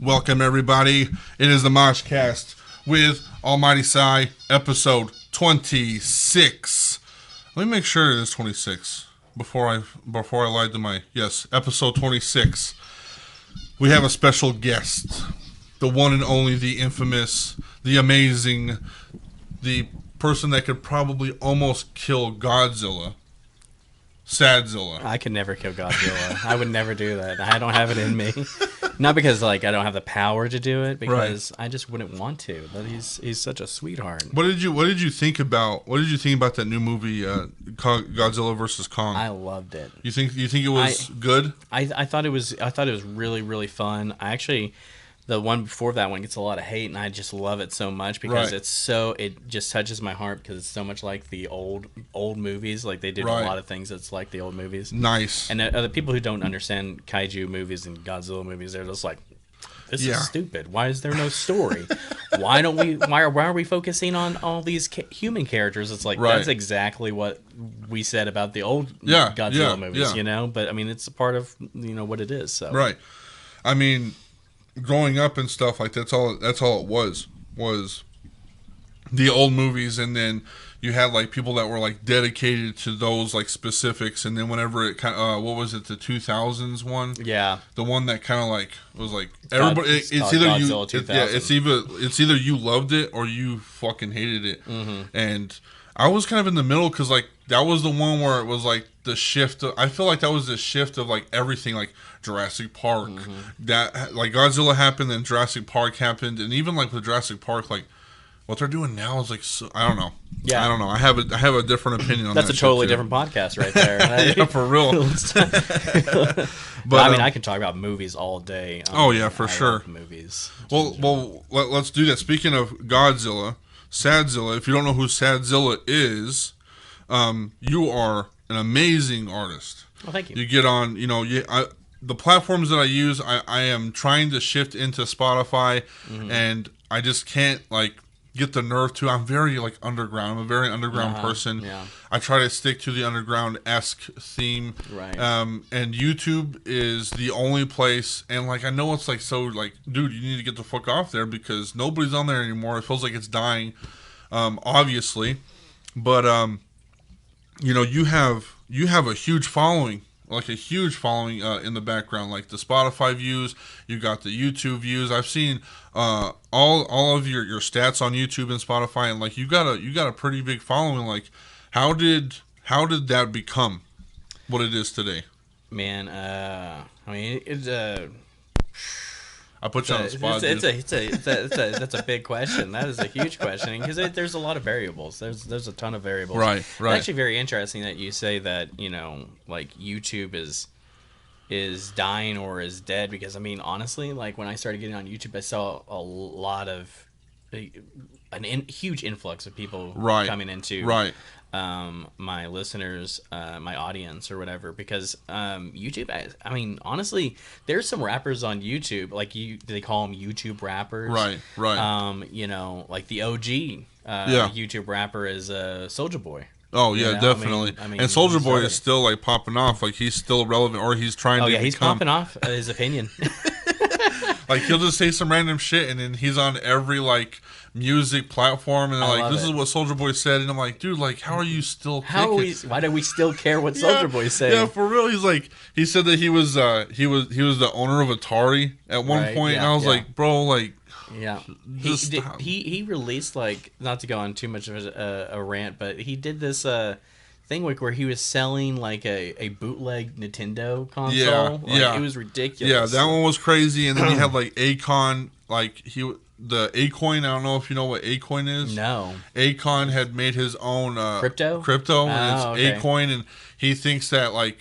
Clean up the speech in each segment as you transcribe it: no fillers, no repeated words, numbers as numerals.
Welcome, everybody. It is the MOSHCAST with Almighty Sai, episode 26. Let me make sure it is 26 before I lied to my... Yes, episode 26. We have a special guest. The one and only, the infamous, the amazing, the person that could probably almost kill Godzilla. SADZILLA. I could never kill Godzilla. I would never do that. I don't have it in me. Not because I don't have the power to do it, because I just wouldn't want to. But he's such a sweetheart. What did you think about that new movie, Godzilla versus Kong? I loved it. You think it was good? I thought it was really, really fun. The one before that one gets a lot of hate, and I just love it so much because it just touches my heart because it's so much like the old movies. Like they did a lot of things that's like the old movies. Nice. And the people who don't understand kaiju movies and Godzilla movies, they're just like, this is stupid. Why is there no story? Why are we focusing on all these human characters? It's like that's exactly what we said about the old Godzilla movies, you know. But I mean, it's a part of what it is. So I mean, growing up and stuff like that's all it was the old movies, and then you had like people that were like dedicated to those like specifics, and then whenever it kind of what was it, the 2000s one, the one that kind of like was like everybody it's either Godzilla it's either you loved it or you fucking hated it. And I was kind of in the middle because like that was the one where it was like the shift I feel like that was the shift of like everything, like Jurassic Park, that like Godzilla happened, then Jurassic Park happened, and even like with Jurassic Park, like what they're doing now is like I don't know. I don't know. I have a different opinion on that. That's a totally different podcast right there. Yeah, for real. But I mean, I can talk about movies all day. For sure. Movies. Well, let's do that. Speaking of Godzilla, SADZILLA. If you don't know who SADZILLA is, you are an amazing artist. Well, thank you. You get on, the platforms that I use, I am trying to shift into Spotify, and I just can't like get the nerve to. I'm very like underground. I'm a very underground person. I try to stick to the underground-esque theme. And YouTube is the only place, and like I know it's like so like, dude, you need to get the fuck off there because nobody's on there anymore. It feels like it's dying, obviously. But you have a huge following. Like a huge following in the background, like the Spotify views, you got the YouTube views. I've seen all of your stats on YouTube and Spotify, and like you got a pretty big following. Like, how did that become what it is today? Man, I mean, it's I put you on the spot. That's a big question. That is a huge question because there's a lot of variables. There's a ton of variables. Right. It's actually very interesting that you say that like YouTube is dying or is dead, because I mean honestly, like when I started getting on YouTube, I saw a lot of huge influx of people coming into my listeners, my audience or whatever, because YouTube, I mean honestly, there's some rappers on YouTube, like they call them YouTube rappers, right like the OG YouTube rapper is Soulja Boy. Oh yeah, definitely. I mean, and Soulja Boy is still like popping off, like he's still relevant, or he's trying to he's popping off his opinion. Like he'll just say some random shit, and then he's on every like music platform, and they're like, "This is what Soulja Boy said," and I'm like, "Dude, like, how are you still? Why do we still care what Soulja Boy said?" Yeah, for real. He said that he was the owner of Atari at one point, and I was like, "Bro, like." Yeah, he released, like, not to go on too much of a rant, but he did this thing where he was selling like a bootleg Nintendo console. It was ridiculous. Yeah, that one was crazy. And then you had like Akon, like the Acoin. I don't know if you know what Acoin is. No. Akon had made his own crypto, and it's Acoin, and he thinks that like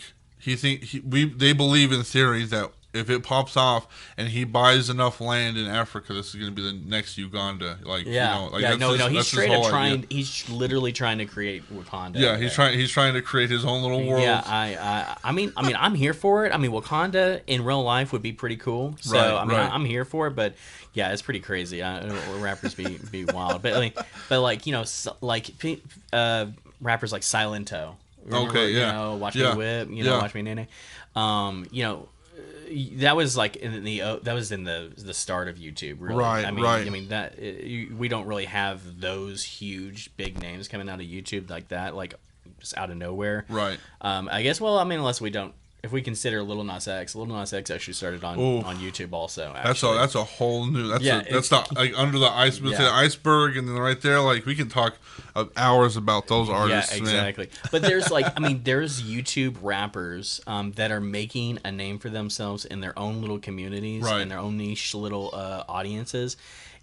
they believe in theory that if it pops off and he buys enough land in Africa, this is going to be the next Uganda. Like, he's straight up trying. He's literally trying to create Wakanda. Yeah, he's trying to create his own little world. Yeah, I mean, I'm here for it. I mean, Wakanda in real life would be pretty cool. So I'm here for it. But yeah, it's pretty crazy. Rappers be wild, but rappers like Silento. Remember, Watch Me Whip. Watch Me Nene. that was like in the start of YouTube, really. Right, I right. mean that we don't really have those huge big names coming out of YouTube like that, like just out of nowhere. Right. I guess. Well, I mean, unless we don't. If we consider Little Nas X actually started on YouTube also. Actually. That's a whole new. That's the like under the Yeah. iceberg, and then right there, like we can talk hours about those artists. Yeah, exactly. Man. But there's there's YouTube rappers that are making a name for themselves in their own little communities and their own niche little audiences.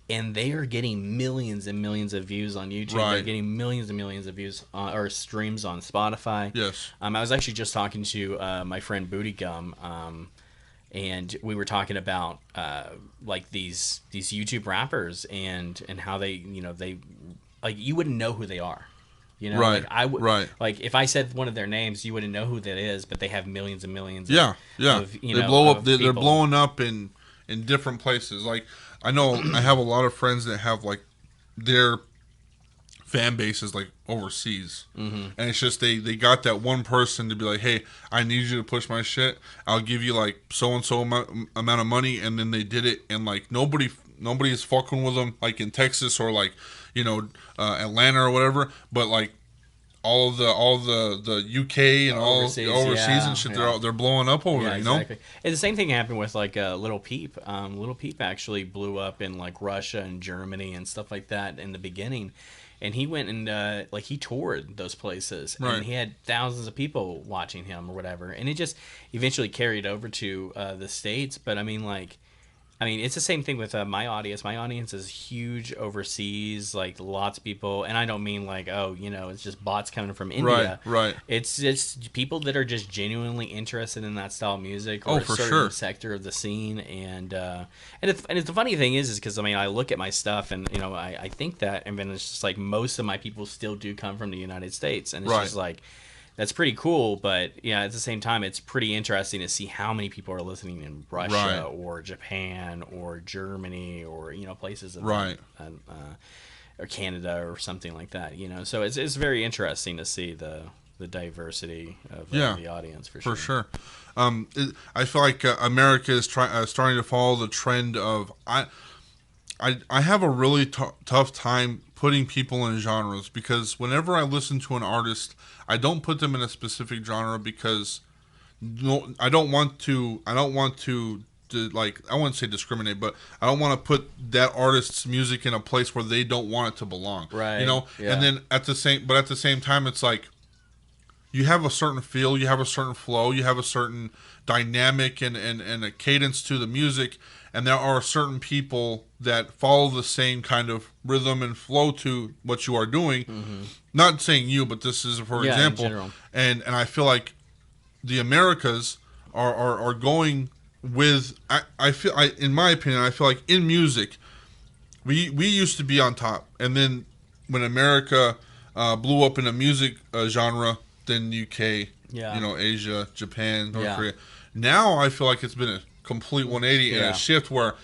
And they are getting millions and millions of views on YouTube. Right. They're getting millions and millions of views or streams on Spotify. Yes. I was actually just talking to my friend Booty Gum, and we were talking about like these YouTube rappers and how they like you wouldn't know who they are. You know, right. Like I would, right. Like if I said one of their names, you wouldn't know who that is, but they have millions and millions. Of, they blow up. They're blowing up in different places. Like I know I have a lot of friends that have like their fan bases like overseas, and it's just they got that one person to be like, hey, I need you to push my shit. I'll give you like so and so amount of money, and then they did it, and like nobody is fucking with them like in Texas or like Atlanta or whatever, but like all the UK and all the overseas and shit, they're blowing up over there, exactly. And the same thing happened with like Little Peep. Little Peep actually blew up in like Russia and Germany and stuff like that in the beginning. And he went and like he toured those places, and he had thousands of people watching him or whatever. And it just eventually carried over to the States. But I mean, it's the same thing with my audience. My audience is huge overseas, like lots of people. And I don't mean like, it's just bots coming from India. Right. It's just people that are just genuinely interested in that style of music or a certain sector of the scene. And the funny thing is because, I look at my stuff and, I think that, and then it's just like most of my people still do come from the United States. And it's just like, that's pretty cool, but at the same time, it's pretty interesting to see how many people are listening in Russia or Japan or Germany or places of or Canada or something like that. So it's very interesting to see the diversity of the audience for sure. For sure. I feel like America is starting to follow the trend of I have a really tough time putting people in genres, because whenever I listen to an artist, I don't put them in a specific genre because I don't want to like, I wouldn't say discriminate, but I don't want to put that artist's music in a place where they don't want it to belong. Right. And then at the same time, it's like you have a certain feel, you have a certain flow, you have a certain dynamic and a cadence to the music, and there are certain people that follow the same kind of rhythm and flow to what you are doing. Not saying you, but this is for example. In general. And I feel like the Americas are going with. In my opinion, I feel like in music, we used to be on top, and then when America blew up in a music genre, then UK, Asia, Japan, North Korea. Now I feel like it's been a complete 180 and a shift where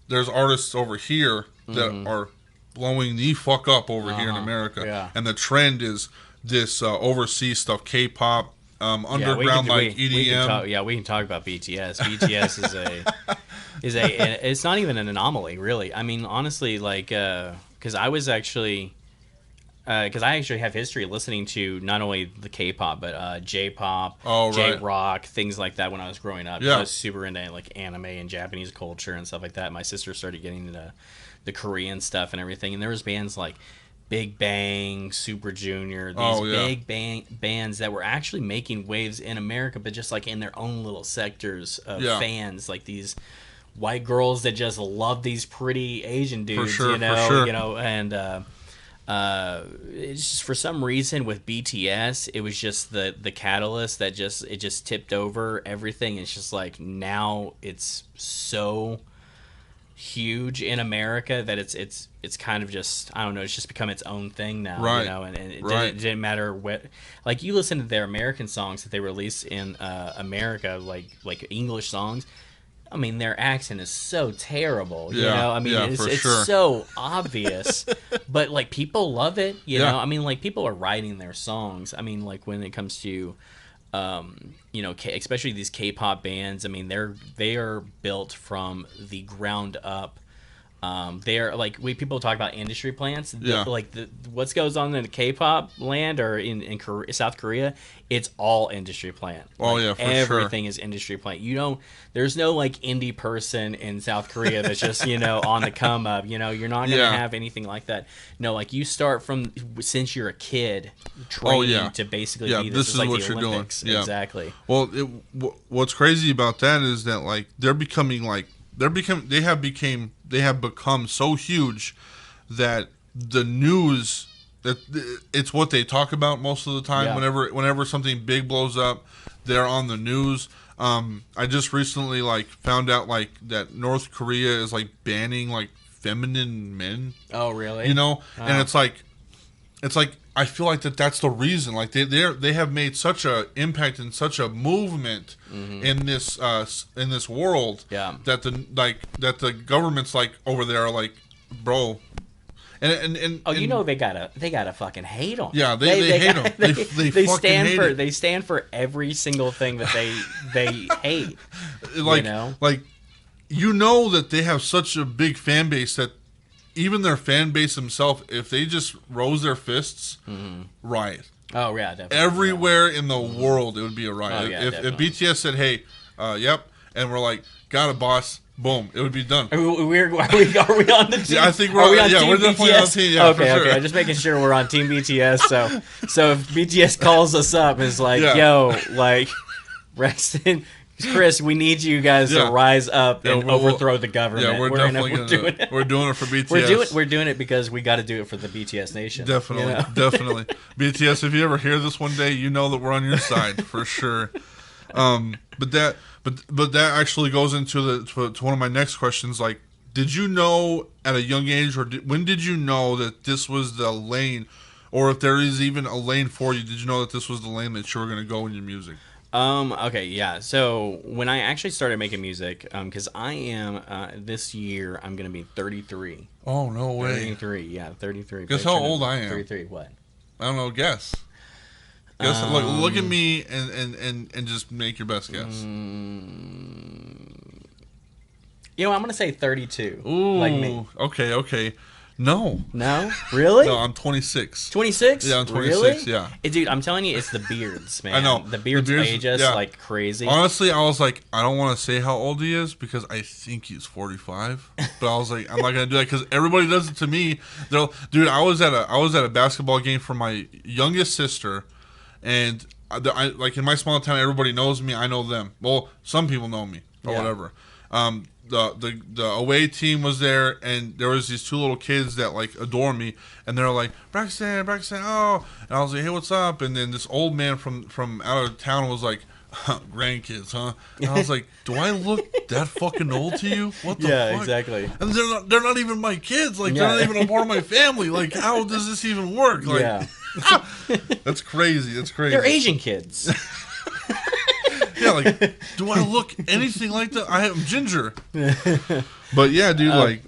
there's artists over here that are blowing the fuck up over here in America, and the trend is this overseas stuff, K-pop, underground EDM. We can talk about BTS. BTS is it's not even an anomaly, really. I mean, honestly, like because I actually have history of listening to not only the K-pop but J-pop, J-rock, things like that when I was growing up. I was super into like anime and Japanese culture and stuff like that. My sister started getting into the Korean stuff and everything, and there was bands like Big Bang, Super Junior, these big bands that were actually making waves in America, but just like in their own little sectors of fans, like these white girls that just love these pretty Asian dudes, and it's just for some reason with BTS, it was just the catalyst that just tipped over everything. It's just like now it's so huge in America that it's kind of just, I don't know, it's just become its own thing now, and it didn't matter what, like you listen to their American songs that they release in America, like English songs. I mean, their accent is so terrible, you know? I mean, it's so obvious, but, like, people love it, you know? I mean, like, people are writing their songs. I mean, like, when it comes to you know, especially these K-pop bands. I mean, they are built from the ground up. They are like people talk about industry plants. What goes on in the K-pop land or in South Korea, it's all industry plant. Oh yeah, for everything sure. is industry plant. You don't. There's no like indie person in South Korea that's just on the come up. You're not gonna have anything like that. No, like you start from since you're a kid training to basically be this is like what the you're Olympics. doing. Yeah. Exactly. Well, what's crazy about that is that like they have become so huge that the news it's what they talk about most of the time. Yeah. Whenever something big blows up, they're on the news. I just recently like found out like that North Korea is like banning like feminine men. Oh really? And it's like I feel like that's the reason. Like they have made such a impact and such a movement in this world. Yeah. That the government's like over there are like, bro. And they gotta fucking hate them. Yeah, they hate them. They fucking hate it. They stand for every single thing that they hate. Like that they have such a big fan base that even their fan base themselves, if they just rose their fists, riot. Oh yeah, definitely. Everywhere in the world, it would be a riot. Oh, yeah, if BTS said, "Hey, yep," and we're like, "Got it, boss," boom, it would be done. Are we on the team? Yeah, I think we're on team we're definitely BTS? on team. Yeah, okay, for sure. I'm just making sure we're on team BTS. So if BTS calls us up, it's like, yo, like, Rexton, Chris, we need you guys to rise up and overthrow the government. Yeah, we're doing it. We're doing it for BTS. We're doing it because we got to do it for the BTS nation. Definitely, definitely. BTS, if you ever hear this one day, you know that we're on your side for sure. But that actually goes into to one of my next questions. Like, did you know at a young age, or when did you know that this was the lane, or if there is even a lane for you? Did you know that this was the lane that you were going to go in your music? Okay, yeah. So when I actually started making music, because I am this year I'm gonna be 33. Oh no way! 33, yeah, 33. Guess how old I am? 33. What? I don't know. Guess. Look at me and just make your best guess. I'm gonna say 32. Ooh, like me. Okay. No, really? No, I'm 26. 26? Yeah, I'm 26. Really? Yeah, dude, I'm telling you, it's the beards, man. I know the beards age us like crazy. Honestly, I was like, I don't want to say how old he is because I think he's 45. But I was like, I'm not gonna do that because everybody does it to me. Dude, I was at a basketball game for my youngest sister, and I like in my small town, everybody knows me. I know them. Well, some people know me or whatever. The away team was there, and there was these two little kids that like adore me, and they're like, Braxton, oh, and I was like, hey, what's up? And then this old man from out of town was like, grandkids, huh? And I was like, do I look that fucking old to you? What the fuck? Yeah, exactly. And they're not even my kids. Like they're not even a part of my family. Like how does this even work? Like, that's crazy. They're Asian kids. Yeah, like, do I look anything like that? I am ginger. But yeah, dude, like...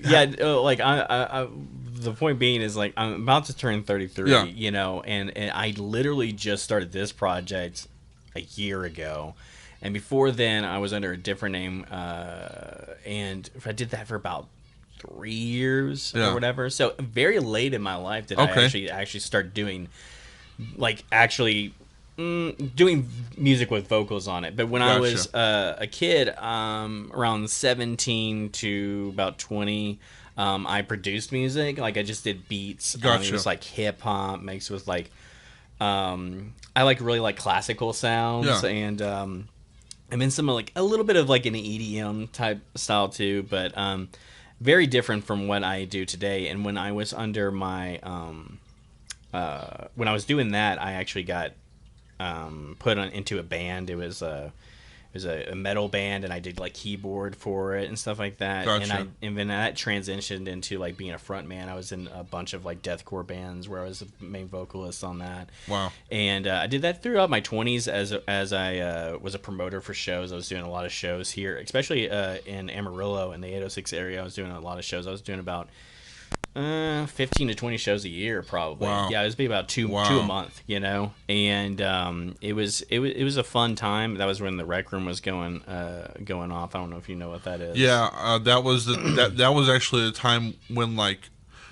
I the point being is, like, I'm about to turn 33, and I literally just started this project a year ago. And before then, I was under a different name, and I did that for about 3 years or whatever. So very late in my life did I actually start doing, like, doing music with vocals on it. But when I was a kid, around 17 to about 20, I produced music. Like I just did beats. It was like hip hop mixed with like I like really like classical sounds and then some like a little bit of like an EDM type style too, but very different from what I do today. And when I was under my when I was doing that, I actually got put into a band. It was a metal band, and I did like keyboard for it and stuff like that. And then that transitioned into like being a front man. I was in a bunch of like deathcore bands where I was the main vocalist on that. Wow. And I did that throughout my 20s as I was a promoter for shows. I was doing a lot of shows here, especially in Amarillo in the 806 area. I was doing a lot of shows. I was doing about 15 to 20 shows a year, probably. Wow. Yeah, it was be about two a month, and it was a fun time. That was when the rec room was going off. I don't know if you know what that is. Yeah, that was that was actually the time when like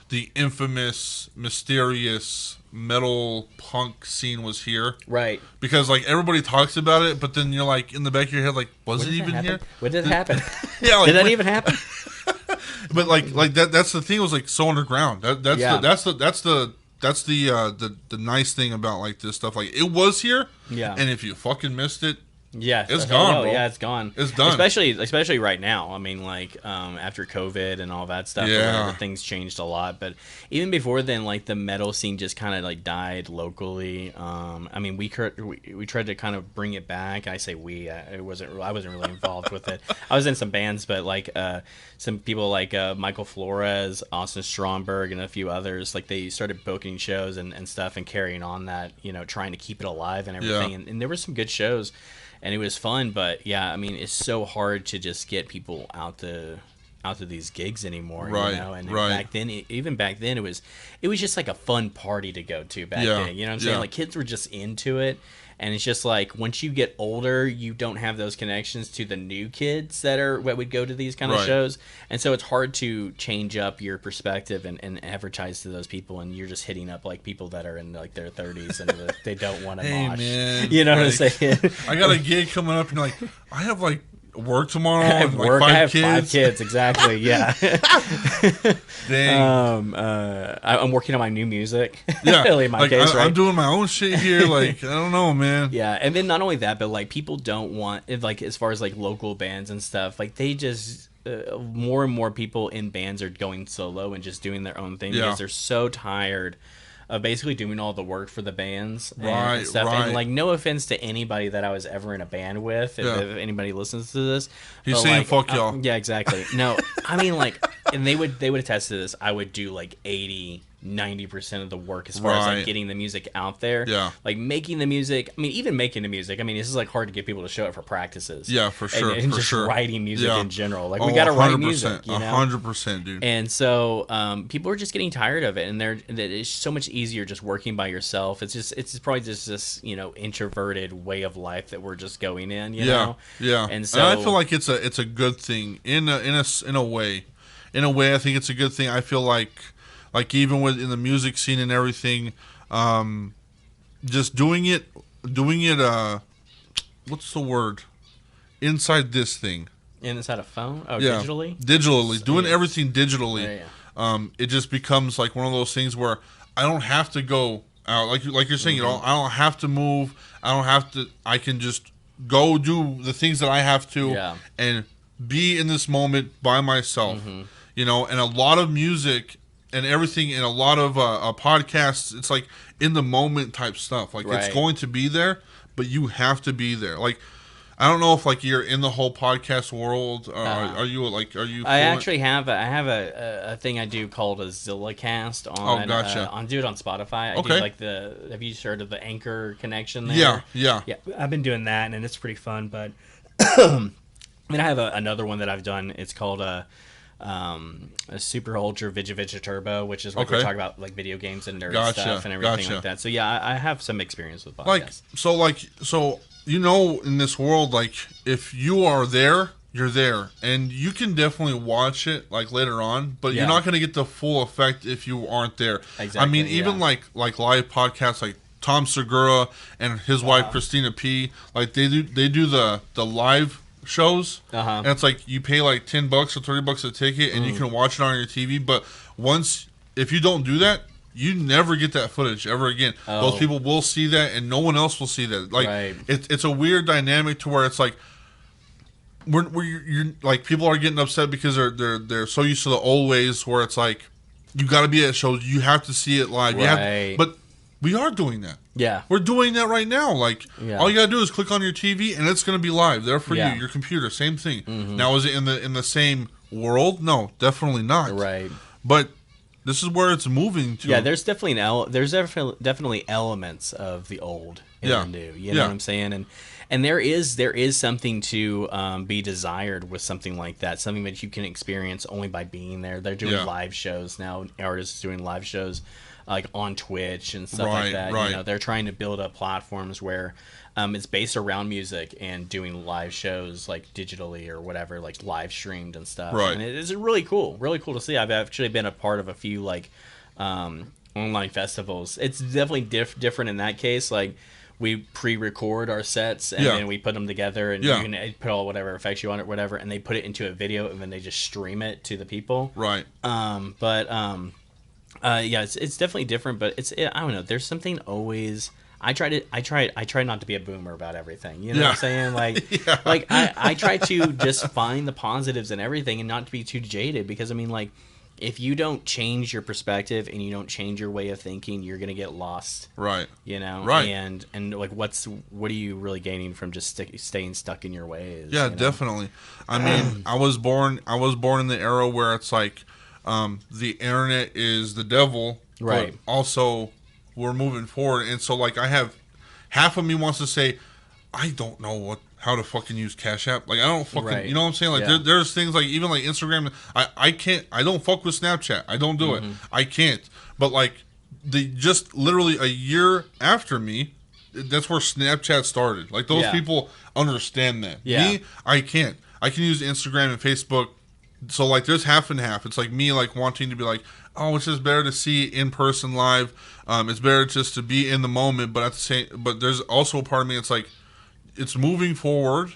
the infamous, mysterious metal punk scene was here. Right. Because like everybody talks about it, but then you're like in the back of your head, like, was it even here? When did it happen? Yeah, like, did that even happen? But like that's the thing. It was like so underground. That's the nice thing about like this stuff. Like it was here. Yeah. And if you fucking missed it, yeah, it's gone, bro. Yeah, it's gone. It's done. Especially right now. I mean, like after COVID and all that stuff, things changed a lot. But even before then, like the metal scene just kind of like died locally. I mean, we tried to kind of bring it back. I say we. I wasn't really involved with it. I was in some bands, but like some people like Michael Flores, Austin Stromberg, and a few others, like they started booking shows and stuff and carrying on that, trying to keep it alive and everything. Yeah. And there were some good shows. And it was fun, but yeah, I mean, it's so hard to just get people out to these gigs anymore, right? And back then, even back then, it was just like a fun party to go to back then. You know what I'm saying? Like kids were just into it, and it's just like once you get older, you don't have those connections to the new kids that would go to these kind of shows, and so it's hard to change up your perspective and advertise to those people, and you're just hitting up like people that are in like their 30s and they don't want to mosh. Man, you know what I'm saying? I got a gig coming up, and like I have like work tomorrow. I have like I have 5 kids, exactly. Yeah. Dang. I'm working on my new music. Yeah. In my case, right? I'm doing my own shit here. Like, I don't know, man. Yeah, and then not only that, but like people don't want, like as far as like local bands and stuff, like they just more and more people in bands are going solo and just doing their own thing because they're so tired of basically doing all the work for the bands and stuff. Right. And like, no offense to anybody that I was ever in a band with, if anybody listens to this. He's saying like, fuck y'all. Yeah, exactly. No, I mean like, and they would attest to this. I would do like 80-90% of the work as far as like getting the music out there. Yeah. Like making the music. I mean, even making the music. I mean, this is like hard to get people to show up for practices. Yeah, for sure. And for just sure. writing music in general. Like we got to write music. 100%, dude. And so people are just getting tired of it, and it's so much easier just working by yourself. It's probably just this introverted way of life that we're just going in. You know? Yeah. And so I feel like it's a good thing in a way. In a way, I think it's a good thing. I feel like even in the music scene and everything, just doing it. What's the word? Inside this thing. Inside a phone? Oh, yeah. Digitally. Doing everything digitally. Yeah. It just becomes like one of those things where I don't have to go out. Like you're saying, I don't have to move. I can just go do the things that I have to and be in this moment by myself. Mm-hmm. And a lot of music and everything in a lot of podcasts, it's like in the moment type stuff. Like it's going to be there, but you have to be there. Like, I don't know if like you're in the whole podcast world. Are you? I actually have a thing I do called a Zilla cast on. Oh, gotcha. Do it on Spotify. I do like have you heard of the Anchor connection there? Yeah. I've been doing that, and it's pretty fun. But I mean, I have another one that I've done. It's called a Super Ultra Vija Turbo, which is like we talk about like video games and nerd stuff and everything like that. So yeah, I have some experience with podcasts. So in this world, like if you are there, you're there, and you can definitely watch it like later on, but you're not going to get the full effect if you aren't there. Exactly. I mean, even like live podcasts, like Tom Segura and his wife Christina P. Like they do the live shows, and it's like you pay like $10 or $30 a ticket, and you can watch it on your TV. But if you don't do that, you never get that footage ever again. Those people will see that, and no one else will see that. Like it's a weird dynamic to where it's like you're like people are getting upset because they're so used to the old ways where it's like you got to be at shows, you have to see it live. But we are doing that. Yeah, we're doing that right now. Like all you gotta do is click on your TV, and it's gonna be live there for you. Your computer, same thing. Mm-hmm. Now, is it in the same world? No, definitely not. Right. But This is where it's moving to. Yeah, there's definitely there's definitely elements of the old in the new. You know what I'm saying? And there is something to be desired with something like that. Something that you can experience only by being there. They're doing live shows now. Artists doing live shows like on Twitch and stuff like that. Right. You know, they're trying to build up platforms where it's based around music and doing live shows like digitally or whatever, like live streamed and stuff. Right. And it is really cool to see. I've actually been a part of a few like online festivals. It's definitely different in that case. Like we pre-record our sets and then we put them together and you can put all whatever effects you want or whatever, and they put it into a video and then they just stream it to the people. Right. It's definitely different, but I don't know. There's something always. I try not to be a boomer about everything. You know what I'm saying? Like, like I try to just find the positives in everything and not to be too jaded, because I mean, like, if you don't change your perspective and you don't change your way of thinking, you're gonna get lost. Right. You know. Right. And like, what are you really gaining from just staying stuck in your ways? Yeah, you know? definitely. I mean, I was born in the era where it's like, the internet is the devil, right? But also, we're moving forward, and so like I have half of me wants to say, I don't know how to fucking use Cash App. Like I don't fucking, you know what I'm saying? Like there's things like even like Instagram. I can't. I don't fuck with Snapchat. I don't do it. I can't. But like just literally a year after me, that's where Snapchat started. Like those people understand that. Yeah. Me, I can't. I can use Instagram and Facebook. So like there's half and half. It's like me like wanting to be like, oh, it's just better to see in person live. It's better just to be in the moment. But at the same, but there's also a part of me. It's like, it's moving forward.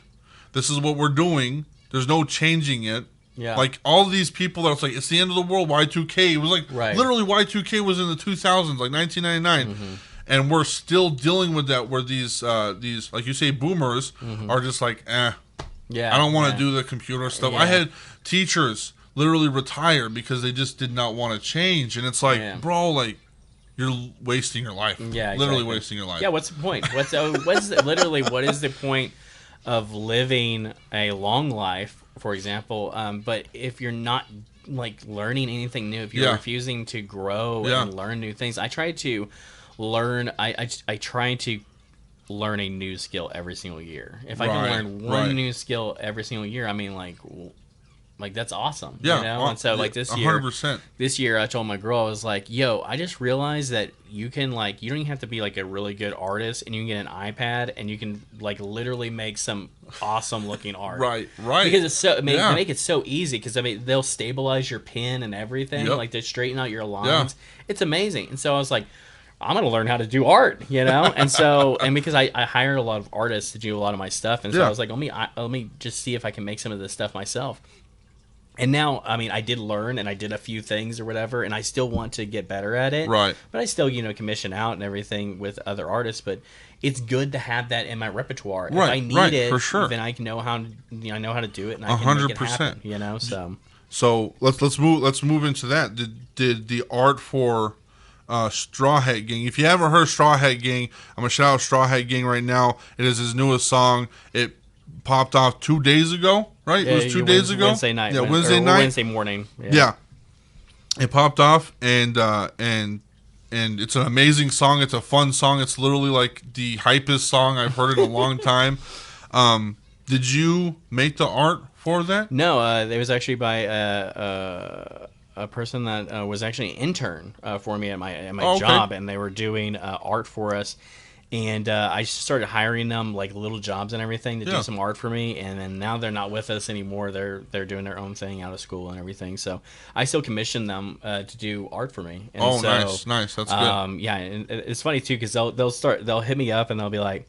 This is what we're doing. There's no changing it. Yeah. Like all these people that was like, it's the end of the world. Y2K. It was like literally Y2K was in the 2000s, like 1999, and we're still dealing with that. Where these like you say boomers are just like, I don't want to do the computer stuff. I had teachers literally retire because they just did not want to change, and it's like, bro, like you're wasting your life. Yeah, literally wasting your life. Yeah, what's the point? What is the point of living a long life, for example? But if you're not like learning anything new, if you're refusing to grow and learn new things, I try to learn. I try to learn a new skill every single year. If I can learn one new skill every single year, I mean, like that's awesome. Yeah. You know? And so like this year, 100%. This year I told my girl, I was like, yo, I just realized that you can like, you don't even have to be like a really good artist, and you can get an iPad and you can like literally make some awesome looking art. Right. Because it's so, they make it so easy, because I mean, they'll stabilize your pen and everything. Like they straighten out your lines. It's amazing. And so I was like, I'm going to learn how to do art, you know? And so, and because I hired a lot of artists to do a lot of my stuff. And so I was like, let me just see if I can make some of this stuff myself. And now, I mean, I did learn and I did a few things or whatever, and I still want to get better at it. Right. But I still, commission out and everything with other artists. But it's good to have that in my repertoire. If I need it, for sure, then I know how to, I know how to do it, and I can 100%. Make it happen. So let's move into that. Did the art for Straw Hat Gang? If you haven't heard Straw Hat Gang, I'm gonna shout out Straw Hat Gang right now. It is his newest song. It popped off 2 days ago, right? It was 2 days ago. Wednesday night. Yeah, Wednesday night. Wednesday morning. Yeah. It popped off, and it's an amazing song. It's a fun song. It's literally like the hypest song I've heard in a long time. Did you make the art for that? No, it was actually by a person that was actually an intern for me at my job, and they were doing art for us. And I started hiring them like little jobs and everything to do some art for me. And then now they're not with us anymore. They're doing their own thing out of school and everything. So I still commission them to do art for me. And nice. That's good. Yeah, and it's funny too, because they'll hit me up and they'll be like,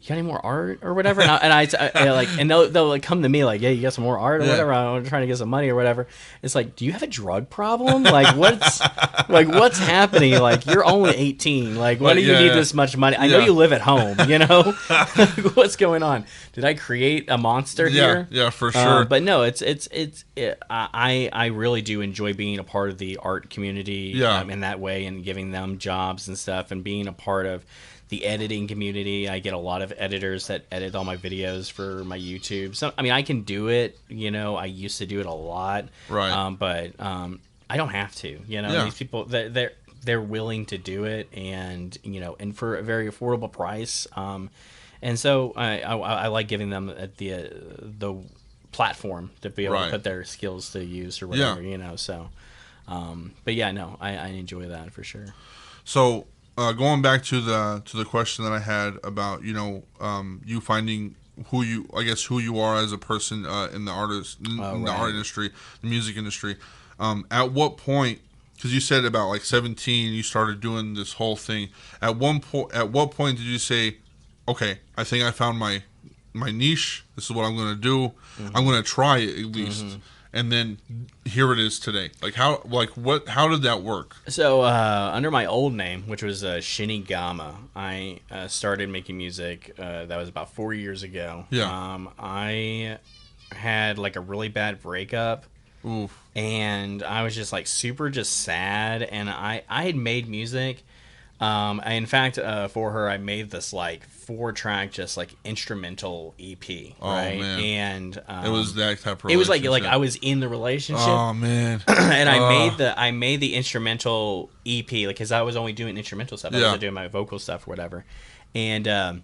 "You got any more art or whatever?" And they'll like come to me like, "Yeah, you got some more art or whatever? I'm trying to get some money or whatever." It's like, do you have a drug problem? Like what's happening? Like, you're only 18. Like, why do you need this much money? I know you live at home. You know, what's going on? Did I create a monster here? Yeah, for sure. But no, I really do enjoy being a part of the art community in that way, and giving them jobs and stuff, and being a part of the editing community. I get a lot of editors that edit all my videos for my YouTube. So I mean, I can do it. I used to do it a lot. Right. But I don't have to. You know, these people they're willing to do it, and and for a very affordable price. And so I like giving them the platform to be able to put their skills to use or whatever. So. But yeah, no, I enjoy that for sure. So going back to the question that I had about you finding who you are as a person in the art industry, the music industry. At what point? Because you said about like 17, you started doing this whole thing. At what point did you say, okay, I think I found my niche. This is what I'm going to do. I'm going to try it at least. And then here it is today. How did that work? So under my old name, which was Shinigama, I started making music. That was about 4 years ago. Yeah. I had like a really bad breakup. Oof. And I was just like super sad. And I had made music. In fact, for her, I made this like 4-track, just like instrumental EP. Oh, right? Man. And it was that type of. It was like I was in the relationship. Oh man! And I made the instrumental EP, like, because I was only doing instrumental stuff. I wasn't doing my vocal stuff or whatever. And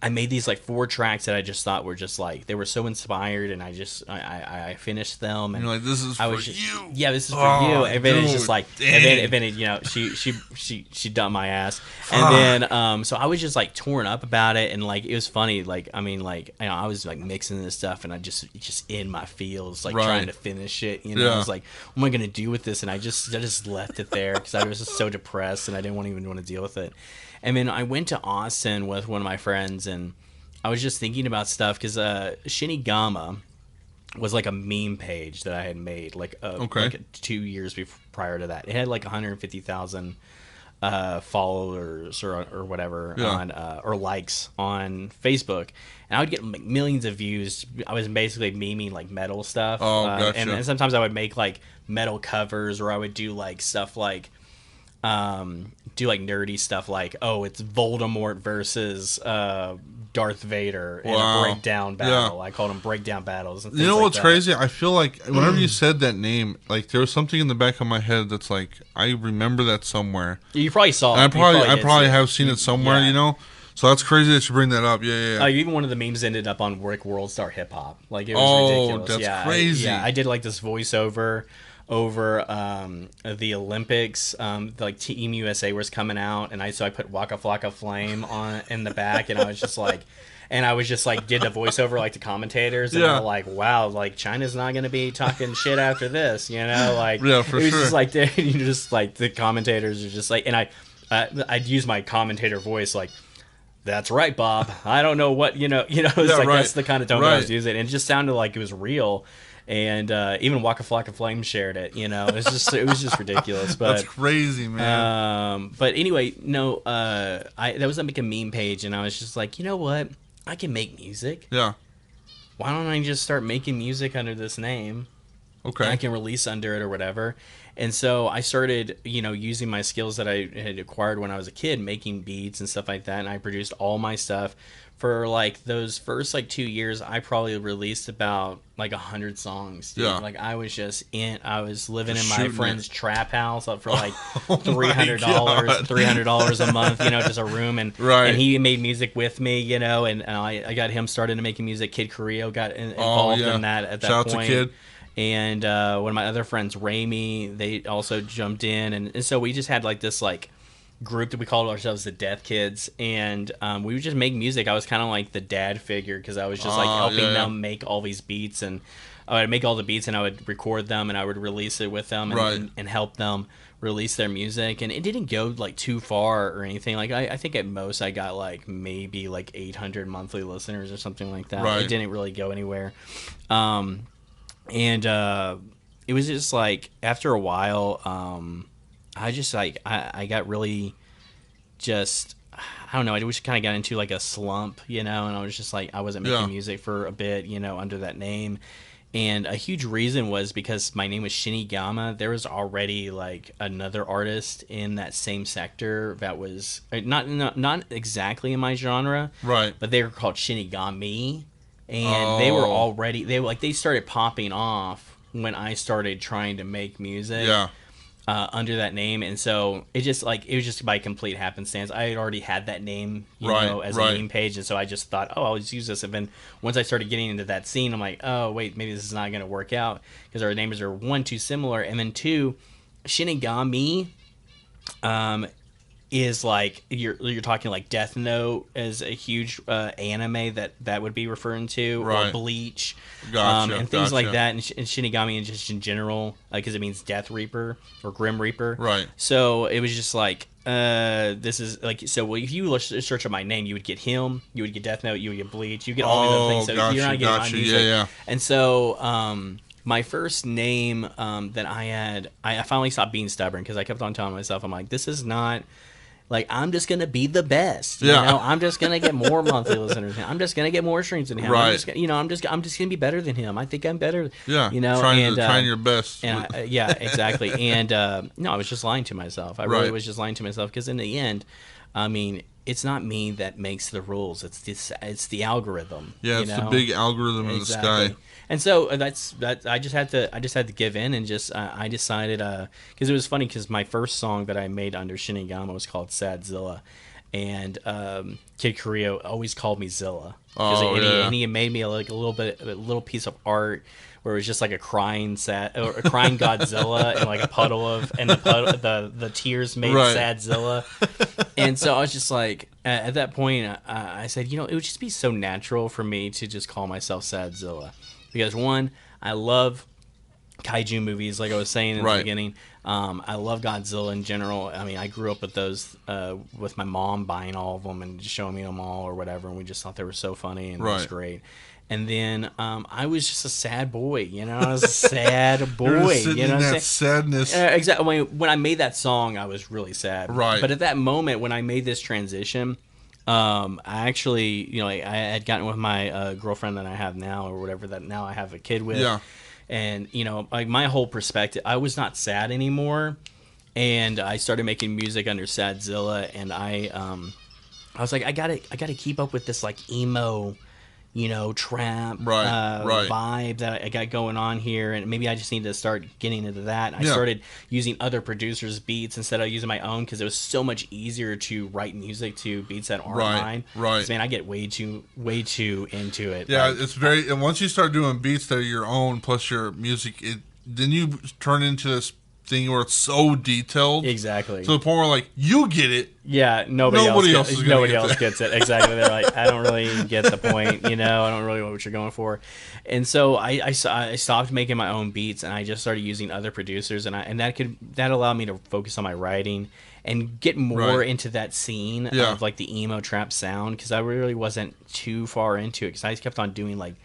I made these like 4 tracks that I just thought were just like, they were so inspired, and I finished them. And you're like, this is for you. Yeah, this is for you. And then it's just like, and then she dumped my ass. And then so I was just like torn up about it, and like it was funny. Like I mean, like I was like mixing this stuff, and I just in my feels, like trying to finish it. I was like, what am I gonna do with this? And I just left it there because I was just so depressed, and I didn't even want to deal with it. And then I went to Austin with one of my friends, and I was just thinking about stuff because Shinigama was like a meme page that I had made like 2 years prior to that. It had like 150,000 followers or whatever on or likes on Facebook, and I would get like millions of views. I was basically memeing like metal stuff. Gotcha. And sometimes I would make like metal covers, or I would do like stuff like do like nerdy stuff like, oh, it's Voldemort versus Darth Vader in a breakdown battle. I called them breakdown battles. And you know what's crazy? I feel like whenever you said that name, like there was something in the back of my head that's like, I remember that somewhere. You probably saw it. I probably have seen it somewhere, So that's crazy that you bring that up. Yeah. Even one of the memes ended up on Rick World Star Hip Hop. Like, it was ridiculous. That's crazy. I did like this voiceover over the Olympics. Like Team USA was coming out, and I put Waka Flocka Flame on in the back, and I was just like did the voiceover like the commentators, and they're like, wow, like China's not gonna be talking shit after this, like for it was sure. just like just like the commentators are just like, and I'd use my commentator voice like, that's right, Bob. I don't know what it's like that's the kind of tone I was using, and it just sounded like it was real. And even Waka Flocka Flame shared it. It was just ridiculous. But that's crazy, man. But anyway, no, that was like a meme page, and I was just like, you know what? I can make music. Yeah. Why don't I just start making music under this name? Okay. I can release under it or whatever. And so I started, using my skills that I had acquired when I was a kid, making beats and stuff like that. And I produced all my stuff. For like those first like 2 years, I probably released about like 100 songs. Dude. Yeah. Like I was living in my friend's trap house for like $300 a month, just a room, and he made music with me, and I got him started to making music. Kid Carrillo got involved in that at that Shout point. out to Kid. And one of my other friends, Raimi, they also jumped in, and so we just had like this like group that we called ourselves the Death Kids, and we would just make music. I was kind of like the dad figure because I was just like helping them make all these beats, and I would make all the beats and I would record them and I would release it with them and help them release their music. And it didn't go like too far or anything. Like I think at most I got like maybe like 800 monthly listeners or something like that. It didn't really go anywhere. And it was just like after a while, I just like I got really just I don't know. I just kind of got into like a slump, and I was just like I wasn't making music for a bit, under that name. And a huge reason was because my name was Shinigama. There was already like another artist in that same sector that was not exactly in my genre, right? But they were called Shinigami, and they were already they started popping off when I started trying to make music. Yeah. Under that name, and so it was just by complete happenstance. I had already had that name, as a meme page, and so I just thought, oh, I'll just use this. And then once I started getting into that scene, I'm like, oh wait, maybe this is not going to work out because our names are one, too similar, and then two, Shinigami, is like you're talking like Death Note is a huge anime that would be referring to, or Bleach, and things like that, and Shinigami and just in general, because it means Death Reaper or Grim Reaper. Right. So it was just like this is like, so if you search up my name, you would get him, you would get Death Note, you would get Bleach, you get all these other things. So you're not getting my music. Yeah. And so my first name that I had, I finally stopped being stubborn because I kept on telling myself, I'm like, this is not. Like, I'm just going to be the best. You know? I'm just going to get more monthly listeners. I'm just going to get more streams than him. Right. I'm just going to be better than him. I think I'm better. Yeah. Trying your best. And yeah, exactly. And no, I was just lying to myself. I really was just lying to myself because in the end, I mean, it's not me that makes the rules. It's the algorithm. Yeah, it's the big algorithm in the sky. And so that's I just had to give in and just I decided because it was funny because my first song that I made under Shinigami was called SADZILLA, and Kid Korea always called me Zilla and he made me a little piece of art where it was just like a crying Godzilla and like a puddle of, and the tears made SADZILLA. And so I was just like, at that point I said, it would just be so natural for me to just call myself SADZILLA. Because one, I love kaiju movies, like I was saying in the beginning. I love Godzilla in general. I mean, I grew up with those, with my mom buying all of them and just showing me them all or whatever, and we just thought they were so funny and it was great. And then I was just a sad boy, I was a sad boy. That sadness. Exactly. When I made that song, I was really sad. Right. But at that moment, when I made this transition, I actually, I had gotten with my girlfriend that I have now, or whatever, that now I have a kid with. Yeah. And, like my whole perspective, I was not sad anymore. And I started making music under SADZILLA, and I was like, I gotta keep up with this like emo, trap vibe that I got going on here, and maybe I just need to start getting into that. I started using other producers' beats instead of using my own, because it was so much easier to write music to beats that aren't mine. Right. Man, I get way too into it. Yeah, it's very. And once you start doing beats that are your own plus your music, then you turn into this thing where it's so detailed. Exactly. To the point where like you get it. Yeah, nobody else gets it. Exactly. They're like, I don't really get the point, I don't really know what you're going for. And so I stopped making my own beats, and I just started using other producers, and that allowed me to focus on my writing and get more into that scene of like the emo trap sound, because I really wasn't too far into it, because I kept on doing like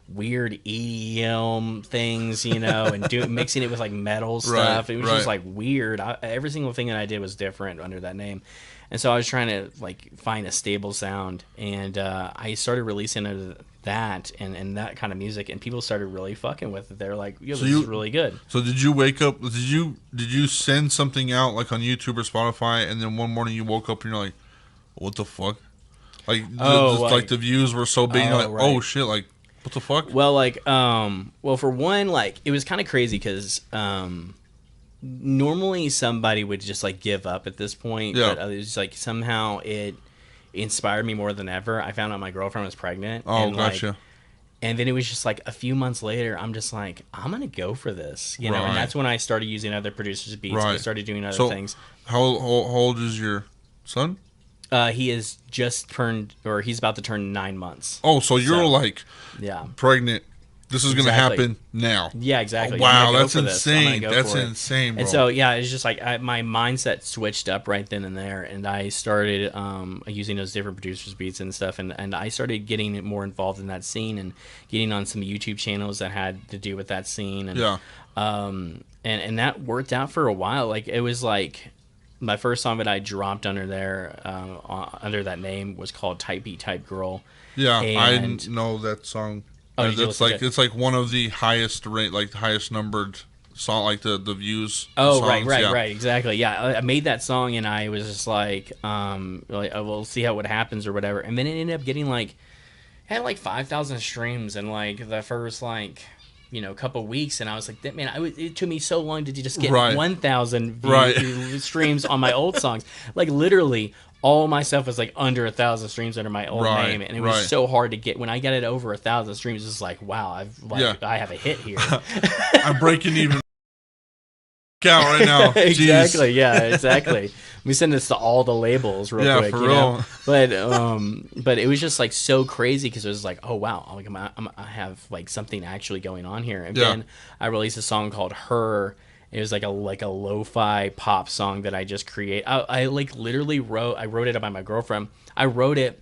weird EDM things, and mixing it with like metal stuff. It was just like weird. Every single thing that I did was different under that name. And so I was trying to like find a stable sound, and I started releasing that and that kind of music, and people started really fucking with it. They're like, "Yo, this is really good." So did you wake up? Did you send something out like on YouTube or Spotify, and then one morning you woke up and you're like, "What the fuck?" Like, like the views were so big, you're like, "Oh shit!" Like, what the fuck? Well, like, for one, like, it was kind of crazy because normally somebody would just like give up at this point, but it was like somehow it inspired me more than ever. I found out my girlfriend was pregnant. Oh, and gotcha. Like, and then it was just like a few months later, I'm just like, I'm gonna go for this, and that's when I started using other producers' beats. I started doing other things. How old is your son? He is just turned, or he's about to turn 9 months. Oh, so you're like pregnant. This is going to happen now. Yeah, exactly. Oh, wow, that's insane. That's insane, bro. And so, it's just like my mindset switched up right then and there, and I started using those different producers' beats and stuff, and I started getting more involved in that scene and getting on some YouTube channels that had to do with that scene. And, and that worked out for a while. Like, it was like my first song that I dropped under there, under that name, was called Type B Type Girl. Yeah, I know that song. Oh, it's like one of the highest numbered song, like the views. Oh, songs. Right, exactly. Yeah, I made that song, and I was just like we'll see how it happens or whatever. And then it ended up getting had 5,000 streams in like the first a couple weeks, and I was like, man, it took me so long to just get Right. 1,000 Right. streams on my old songs. Like literally, all my stuff was like under 1,000 streams under my old Right, name, and it was right. so hard to get. When I got it over 1,000 streams, it's like, wow, Yeah. I have a hit here. I'm breaking even out right now. Exactly. Jeez. Yeah. Exactly. We send this to all the labels real quick. For you real. know? But it was just like so crazy because it was like, oh wow, like I have like something actually going on here. And then I released a song called Her. It was like a lo-fi pop song that I just create. I like literally wrote it by my girlfriend. I wrote it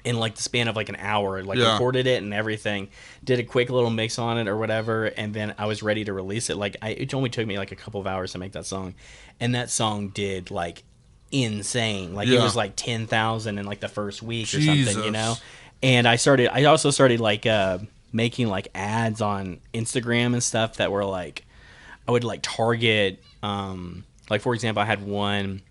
in like the span of like an hour, like recorded it and everything, did a quick little mix on it or whatever, and then I was ready to release it. Like it only took me like a couple of hours to make that song, and that song did like insane. Like it was like 10,000 in like the first week or something, you know. And I also started like making like ads on Instagram and stuff that were like, I would like target, like for example, I had one.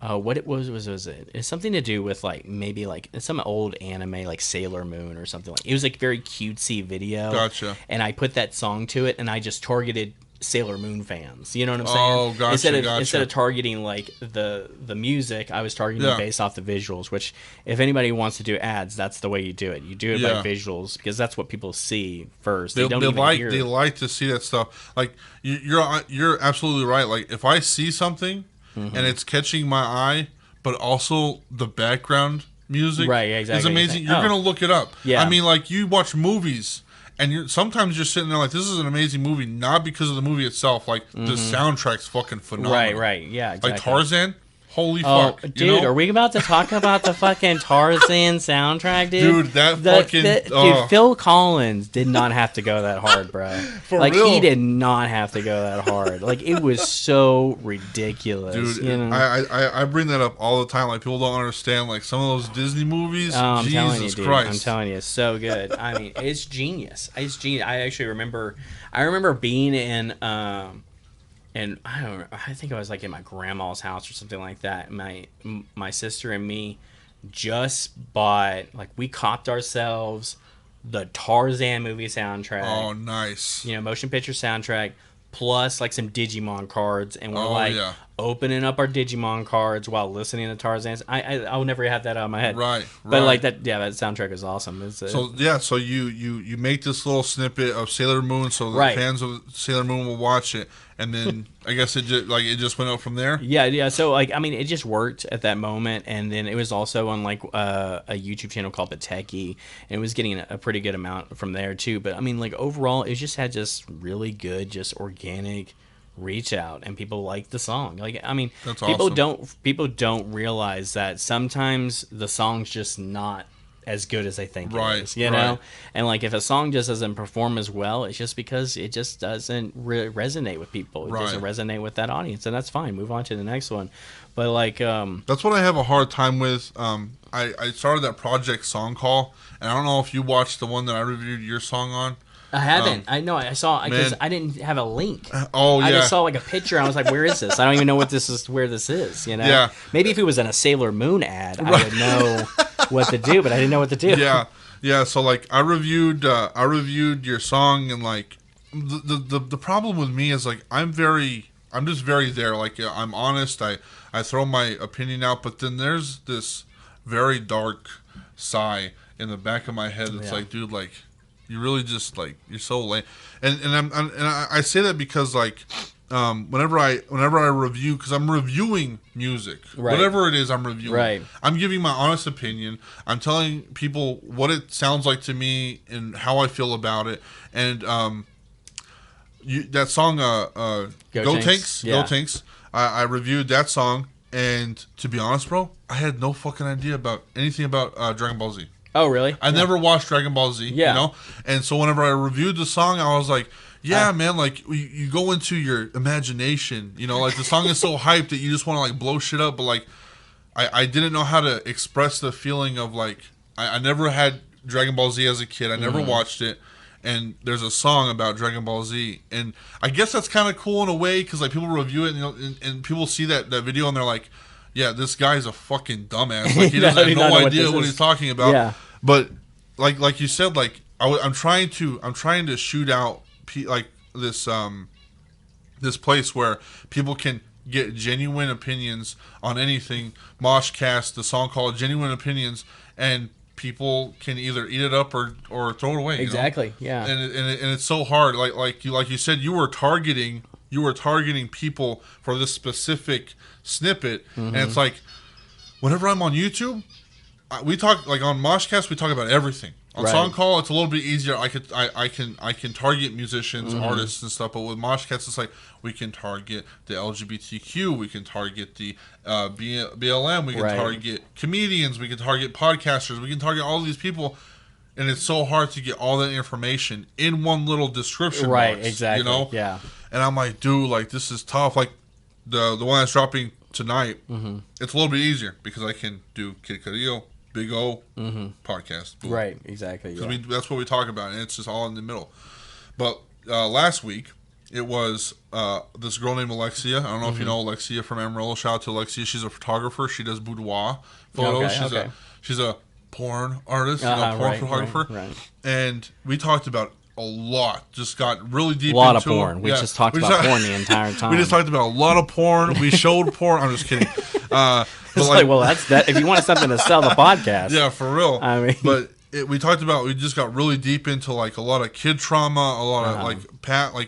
What it was it? It's something to do with like maybe like some old anime like Sailor Moon or something like. It was like very cutesy video. Gotcha. And I put that song to it, and I just targeted Sailor Moon fans. You know what I'm saying? Oh, gotcha. Instead of targeting like the music, I was targeting based off the visuals. Which, if anybody wants to do ads, that's the way you do it. You do it by visuals because that's what people see first. They like to see that stuff. Like you're absolutely right. Like if I see something. Mm-hmm. And it's catching my eye, but also the background music is amazing. You're gonna look it up. Yeah. I mean, like you watch movies, and sometimes you're sitting there like, this is an amazing movie, not because of the movie itself. Like the soundtrack's fucking phenomenal. Right. Yeah. Exactly. Like Tarzan. Holy fuck. Dude, are we about to talk about the fucking Tarzan soundtrack, dude? Dude, dude, Phil Collins did not have to go that hard, bro. Like, real. he did not have to go that hard. Like, it was so ridiculous. Dude, you know? I bring that up all the time. Like, people don't understand, like, some of those Disney movies. I'm Jesus telling you, dude. Christ. I'm telling you, it's so good. I mean, it's genius. It's genius. I actually remember being in... and I think I was like in my grandma's house or something like that. My sister and me just bought, like, we copped ourselves the Tarzan movie soundtrack. Oh, nice. You know, motion picture soundtrack, plus like some Digimon cards, and we're opening up our Digimon cards while listening to Tarzan. I'll never have that out of my head. Right. But like that soundtrack is awesome. So you make this little snippet of Sailor Moon, so the fans of Sailor Moon will watch it, and then I guess it just went out from there. Yeah. So like, I mean, it just worked at that moment, and then it was also on like a YouTube channel called The Techie, and it was getting a pretty good amount from there too. But I mean, like overall, it just had just really good, just organic reach out, and people like the song. Like, I mean, people don't realize that sometimes the song's just not as good as they think it is, you know? And like, if a song just doesn't perform as well, it's just because it just doesn't resonate with people. It doesn't resonate with that audience, and that's fine. Move on to the next one. But like, that's what I have a hard time with. I started that project Song Call, and I don't know if you watched the one that I reviewed your song on. I haven't. I know. I saw because I didn't have a link. Oh yeah. I just saw like a picture. And I was like, "Where is this? I don't even know what this is. Where this is? You know? Yeah. Maybe if it was in a Sailor Moon ad, I would know what to do, but I didn't know what to do. Yeah. So like, I reviewed your song, and like, the problem with me is like, I'm just very there. Like, I'm honest. I throw my opinion out, but then there's this very dark sigh in the back of my head. It's like, dude, like, you really just like, you're so lame. And I say that because like, whenever I review, because I'm reviewing music, whatever it is, I'm reviewing. I'm giving my honest opinion. I'm telling people what it sounds like to me and how I feel about it. And that song, Go Tanks. I reviewed that song, and to be honest, bro, I had no fucking idea about anything about Dragon Ball Z. Oh, really? I never watched Dragon Ball Z, you know? And so whenever I reviewed the song, I was like, man, like, you go into your imagination, you know? Like, the song is so hyped that you just want to, like, blow shit up. But, like, I didn't know how to express the feeling of, like, I never had Dragon Ball Z as a kid. I never watched it. And there's a song about Dragon Ball Z. And I guess that's kind of cool in a way, because, like, people review it, and people see that video, and they're like, yeah, this guy's a fucking dumbass. Like, he doesn't have no idea what he's talking about. Yeah. But like you said, like, I'm trying to shoot out like this this place where people can get genuine opinions on anything. MOSHCAST, the song called Genuine Opinions, and people can either eat it up or throw it away. Exactly. Yeah. And it's so hard. Like you said, you were targeting people for this specific snippet, and it's like whenever I'm on YouTube, we talk like on MOSHCAST, we talk about everything. On Song Call, it's a little bit easier. I can target musicians, artists, and stuff. But with MOSHCAST, it's like we can target the LGBTQ, we can target the BLM, we can target comedians, we can target podcasters, we can target all these people, and it's so hard to get all that information in one little description box. Exactly. You know? Yeah. And I'm like, dude, like this is tough. Like the one that's dropping tonight, it's a little bit easier because I can do Kid Carrillo, Big O podcast. Boom. Right, exactly. Yeah. That's what we talk about, and it's just all in the middle. But last week, it was this girl named Alexia. I don't know if you know Alexia from Amarillo. Shout out to Alexia. She's a photographer. She does boudoir photos. She's a porn artist, porn photographer. Right. And we talked about a lot. Just got really deep into it. A lot of porn. We just talked about porn the entire time. We just talked about a lot of porn. We showed porn. I'm just kidding. It's like, well, that's that. If you want something to sell the podcast, yeah, for real. I mean, but we talked about. We just got really deep into like a lot of kid trauma, a lot of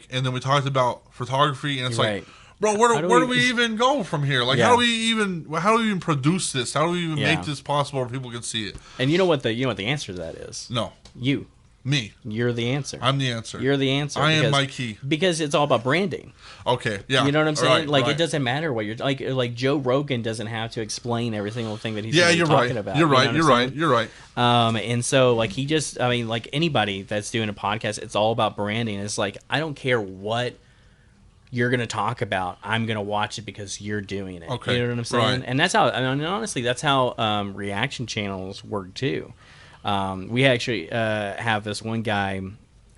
and then we talked about photography, and it's like, bro, where do we even go from here? Like, how do we even produce this? How do we even make this possible where people can see it? And you know what the answer to that is? No, Me. You're the answer. I'm the answer. You're the answer. I am my key. Because it's all about branding. Okay, yeah. You know what I'm saying? It doesn't matter what you're... Like Joe Rogan doesn't have to explain every single thing that he's talking about. You're right. And so, like, he just... I mean, like, anybody that's doing a podcast, it's all about branding. It's like, I don't care what you're going to talk about. I'm going to watch it because you're doing it. Okay. You know what I'm saying? Right. And that's how... I mean, honestly, that's how reaction channels work, too. We actually have this one guy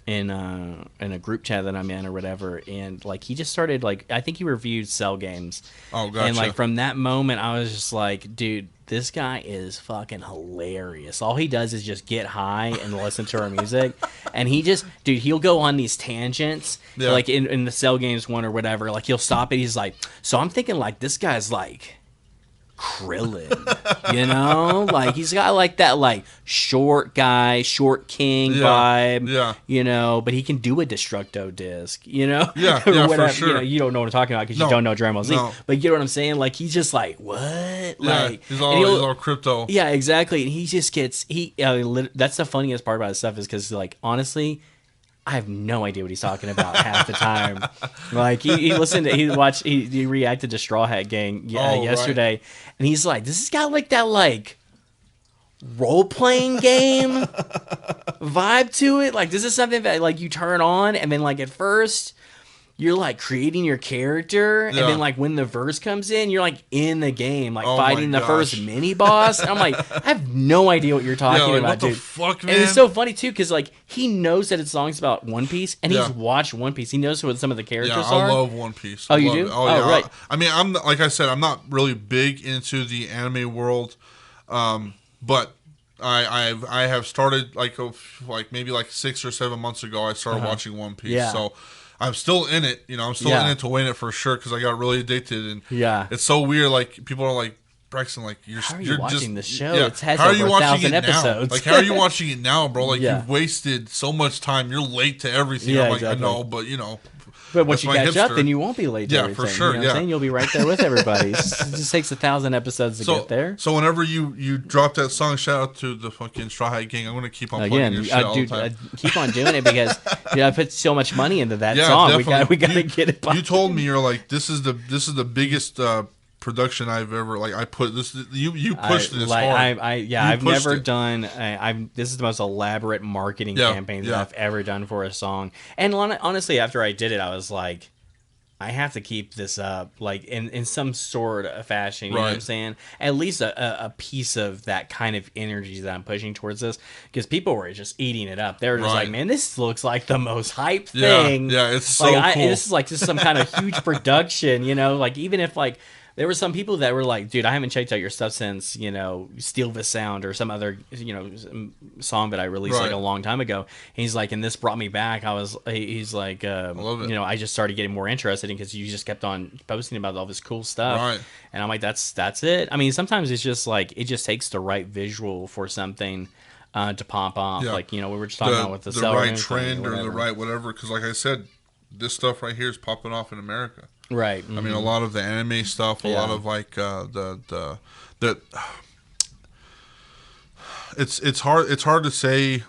in a group chat that I'm in or whatever, and like he just started like I think he reviewed Cell games. Oh, gotcha. And like from that moment, I was just like, dude, this guy is fucking hilarious. All he does is just get high and listen to our music, and he'll go on these tangents, like in the Cell games one or whatever. Like he'll stop it. He's like, so I'm thinking like this guy's like Krillin, you know, like he's got like that like short king vibe, you know, but he can do a Destructo disc, you know, for sure. You know, you don't know what I'm talking about because you don't know Dragon Ball Z, but you know what I'm saying? Like he's just like what, like he's all crypto, exactly, and he just gets that's the funniest part about his stuff is because like honestly, I have no idea what he's talking about half the time. Like he reacted to Straw Hat Gang yesterday, and he's like, "This has got like that like role playing game vibe to it. Like this is something that like you turn on, and then like at first you're like creating your character, and then like when the verse comes in, you're like in the game, like fighting the first mini boss. And I'm like, I have no idea what you're talking about, what dude. The fuck, man? And it's so funny too, because like he knows that his song's about One Piece, and he's watched One Piece. He knows what some of the characters are. I love One Piece. Oh, you do? Oh, yeah. Right. I mean, like I said, I'm not really big into the anime world, but I have started like maybe like 6 or 7 months ago. I started watching One Piece. Yeah. So I'm still in it. You know, I'm still in it to win it for sure because I got really addicted. And it's so weird. Like people are like, Braxton, like how are you watching the show? Yeah. It has how are over you 1,000 watching it episodes. Now? Like, how are you watching it now, bro? Like you've wasted so much time. You're late to everything. I'm like, exactly. I know, but you know. But once you catch up, then you won't be late to everything. For sure. You know what I'm saying? You'll be right there with everybody. It just takes 1,000 episodes to get there. So whenever you drop that song, shout out to the fucking Straw Hat Gang. I'm going to keep on playing your shit all the time. Keep on doing it because I put so much money into that song. Definitely. We got to get it. You told me you're like this is the biggest production I've ever I put this. You pushed this hard. I've never done. This is the most elaborate marketing campaign that I've ever done for a song. And honestly, after I did it, I was like, I have to keep this up, like in some sort of fashion. You know what I'm saying? At least a piece of that kind of energy that I'm pushing towards this, because people were just eating it up. They were just like, man, this looks like the most hype thing. Yeah, it's so like, cool. This is like just some kind of huge production, you know? Like even if like There were some people that were like, dude, I haven't checked out your stuff since, Steal the Sound or some other, song that I released like a long time ago. And he's like, and this brought me back. He's like, I love it. I just started getting more interested because you just kept on posting about all this cool stuff. Right. And I'm like, that's it. I mean, sometimes it's just like, it just takes the right visual for something to pop off. Yeah. Like, we were just talking about with the right trend or the right whatever. Because like I said, this stuff right here is popping off in America. Right. Mm-hmm. I mean, a lot of the anime stuff, a lot of like the it's hard to say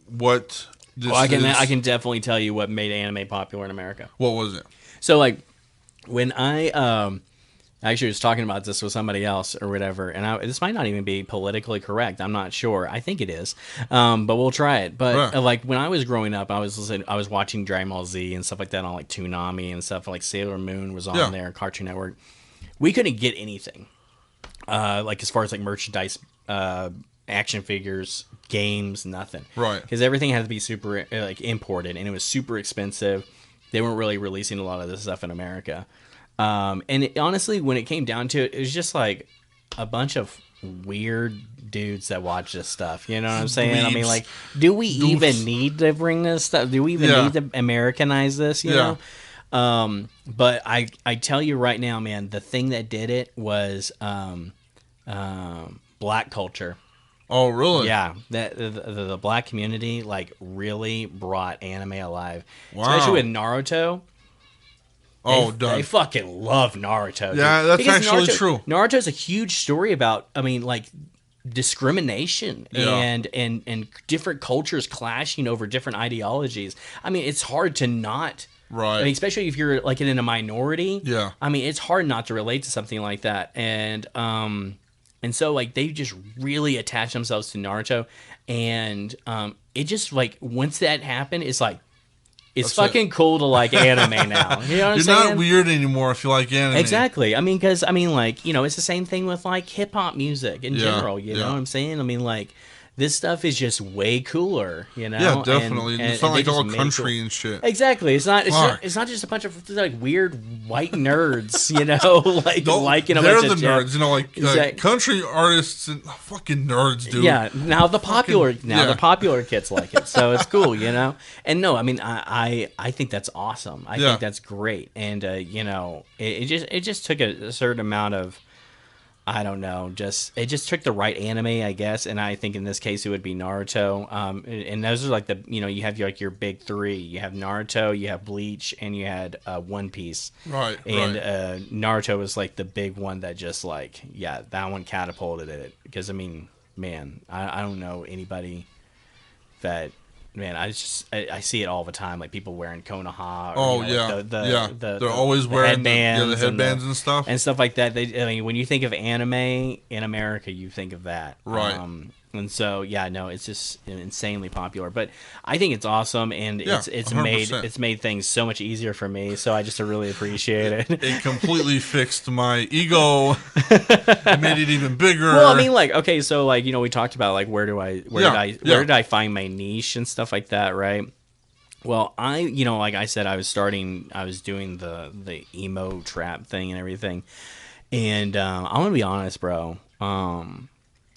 what this I is. can definitely tell you what made anime popular in America. What was it? So like when I actually was talking about this with somebody else or whatever, and this might not even be politically correct. I'm not sure. I think it is, but we'll try it. But like when I was growing up, I was watching Dragon Ball Z and stuff like that on like Toonami and stuff. Like Sailor Moon was on there, Cartoon Network. We couldn't get anything, like as far as like merchandise, action figures, games, nothing. Right. Because everything had to be super like imported, and it was super expensive. They weren't really releasing a lot of this stuff in America. Honestly, when it came down to it, it was just like a bunch of weird dudes that watch this stuff. You know what I'm saying? Dweebs. I mean, like, do we even need to bring this stuff? Do we even need to Americanize this? You know? But I tell you right now, man, the thing that did it was black culture. Oh, really? Yeah, the black community like really brought anime alive, wow. especially with Naruto. They fucking love Naruto. Yeah, that's actually true. Naruto's a huge story about, I mean, like discrimination and different cultures clashing over different ideologies. I mean, it's hard to not. Right. I mean, especially if you're like in a minority. Yeah. I mean, it's hard not to relate to something like that. And so like they just really attach themselves to Naruto, and it just like once that happened, it's like it's fucking cool to like anime now. You know what I'm saying? You're not weird anymore if you like anime. Exactly. I mean, because like it's the same thing with like hip hop music in general. You know what I'm saying? I mean, like this stuff is just way cooler. You know? Yeah, definitely. And it's not like all country and shit. Exactly. It's not just a bunch of like weird white nerds. You know, like liking a bunch of nerds. You know, like country artists and fucking nerds, dude. Yeah. Now the popular kids like it, so it's cool. You know. And no, I mean, I think that's awesome. I think that's great. And it just took a certain amount of, I don't know, it just took the right anime, I guess, and I think in this case it would be Naruto. And those are like you have your big three. You have Naruto, you have Bleach, and you had One Piece. Right. And Naruto was like the big one that just like, that one catapulted it. Because I mean, man, I don't know anybody that. Man, I see it all the time, like people wearing Konoha. Or, they're always wearing the headbands and stuff like that. I mean, when you think of anime in America, you think of that, right? And so it's just insanely popular. But I think it's awesome, and it's 100%. made things so much easier for me. So I just really appreciate it. It completely fixed my ego. It made it even bigger. Well, I mean, like, okay, so like we talked about like where did I find my niche and stuff like that, right? Well, like I said, I was doing the emo trap thing and everything, and I'm gonna be honest, bro.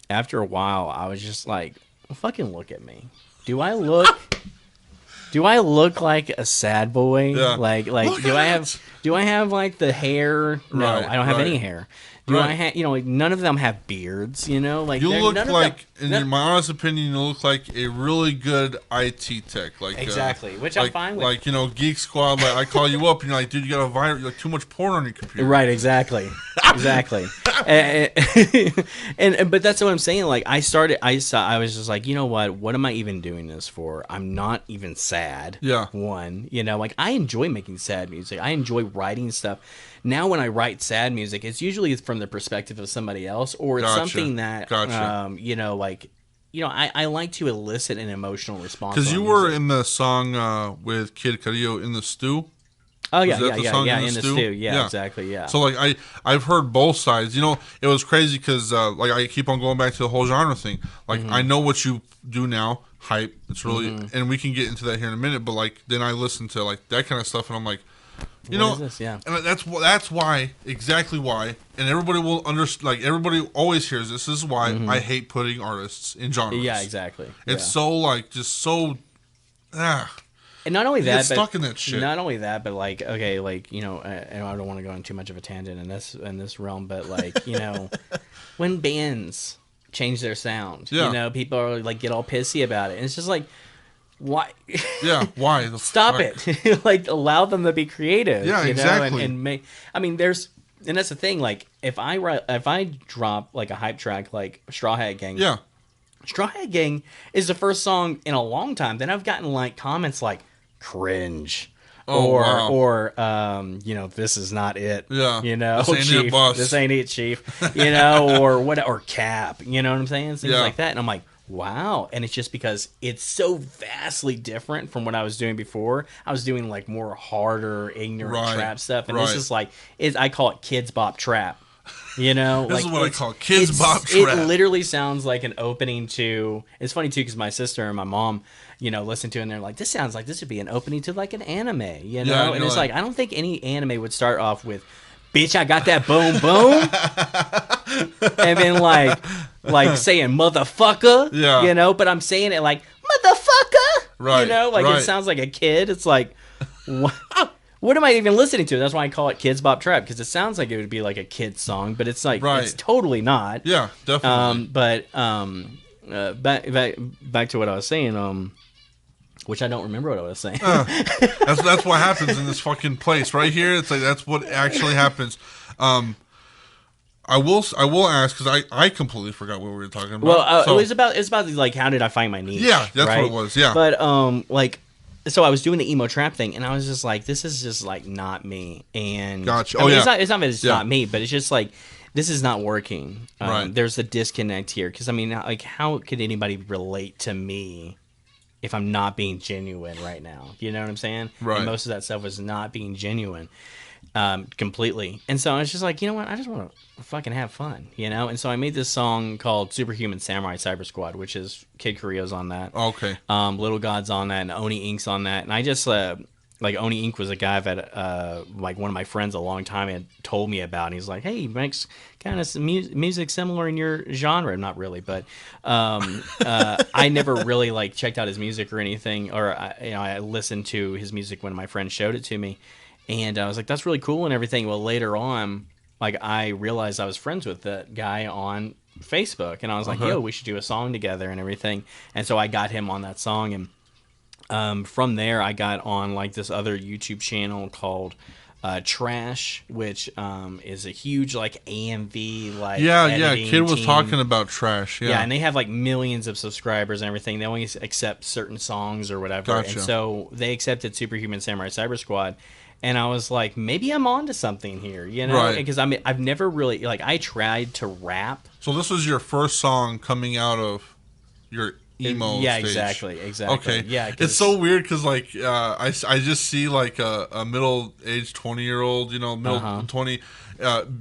After a while, I was just like, well, fucking look at me. Do I look like a sad boy? Yeah. Like do I have like the hair? No, I don't have any hair. Do I have, like none of them have beards, like you look like, in my honest opinion, you look like a really good IT tech, like exactly, which I'm fine with. Like Geek Squad, like I call you up and you're like, dude, you got a virus, you like too much porn on your computer. Right, exactly. But that's what I'm saying. Like I was just like, you know what am I even doing this for? I'm not even sad. Yeah. One, like I enjoy making sad music. I enjoy writing stuff. Now when I write sad music, it's usually from the perspective of somebody else, or it's something that, I like to elicit an emotional response. Because you were in the song with Kid Carrillo, In the Stew. Oh yeah, in the stew. Yeah, exactly. Yeah. So like I've heard both sides. It was crazy because like I keep on going back to the whole genre thing. Like I know what you do now, hype. It's really, and we can get into that here in a minute. But like then I listen to like that kind of stuff, and I'm like, You What know, is this? Yeah. and that's why, exactly why, and everybody will understand. Like everybody always hears this. This is why I hate putting artists in genres. Yeah, exactly. It's so like just so. And not only you that, get stuck in that shit. Not only that, but like, okay, like I don't want to go on too much of a tangent in this realm, but like, when bands change their sound, people are like get all pissy about it, and it's just like, why? Yeah, why? Stop it! Like, allow them to be creative. Yeah, exactly. And make. I mean, and that's the thing. Like, if I drop like a hype track like Straw Hat Gang, yeah, Straw Hat Gang is the first song in a long time. Then I've gotten like comments like cringe. Or this is not it. Yeah. This ain't Chief, it, boss. This ain't it, Chief. Or cap. You know what I'm saying? Things like that. And I'm like, wow. And it's just because it's so vastly different from what I was doing before. I was doing like more harder, ignorant trap stuff. And this is like, I call it kids bop trap. This is what I call kids bop trap. It literally sounds like an opening to. It's funny too because my sister and my mom, listen to it and they're like, this sounds like this would be an opening to like an anime, and it's like I don't think any anime would start off with, bitch, I got that boom boom, and then like saying motherfucker, but I'm saying it like motherfucker, right? It sounds like a kid. It's like, what am I even listening to? That's why I call it Kids Bop Trap, because it sounds like it would be like a kid's song, but it's like it's totally not. Yeah, definitely. Back to what I was saying. Which I don't remember what I was saying. That's what happens in this fucking place right here. It's like that's what actually happens. I will ask because I completely forgot what we were talking about. Well, it's about like how did I find my niche? Yeah, that's what it was. Yeah, but so I was doing the emo trap thing, and I was just like, this is just like not me. And gotcha. It's not that it's not me, but it's just like this is not working. There's a disconnect here because like how could anybody relate to me if I'm not being genuine right now? You know what I'm saying? Right. And most of that stuff was not being genuine completely. And so I was just like, you know what? I just want to fucking have fun, And so I made this song called Superhuman Samurai Cyber Squad, which is Kid Korea's on that. Okay. Little God's on that, and Oni Ink's on that. And I just, like, Oni Ink was a guy that, like, one of my friends a long time had told me about. And he's like, hey, he makes kind of some music similar in your genre. Not really, but I never really, like, checked out his music or anything. Or, I listened to his music when my friend showed it to me. And I was like, that's really cool and everything. Well, later on, like, I realized I was friends with that guy on Facebook. And I was like, yo, we should do a song together and everything. And so I got him on that song. And from there, I got on, like, this other YouTube channel called Trash, which is a huge, like, AMV, like, Kid was team. talking about Trash. Yeah, and they have, like, millions of subscribers and everything. They only accept certain songs or whatever. Gotcha. And so they accepted Superhuman Samurai Cyber Squad. And I was like, maybe I'm onto something here, Right. Because I've never really, like, I tried to rap. So this was your first song coming out of your emo stage. Exactly. Okay. Yeah, it's so weird because, like, I just see, like, a middle-aged 20-year-old, middle 20,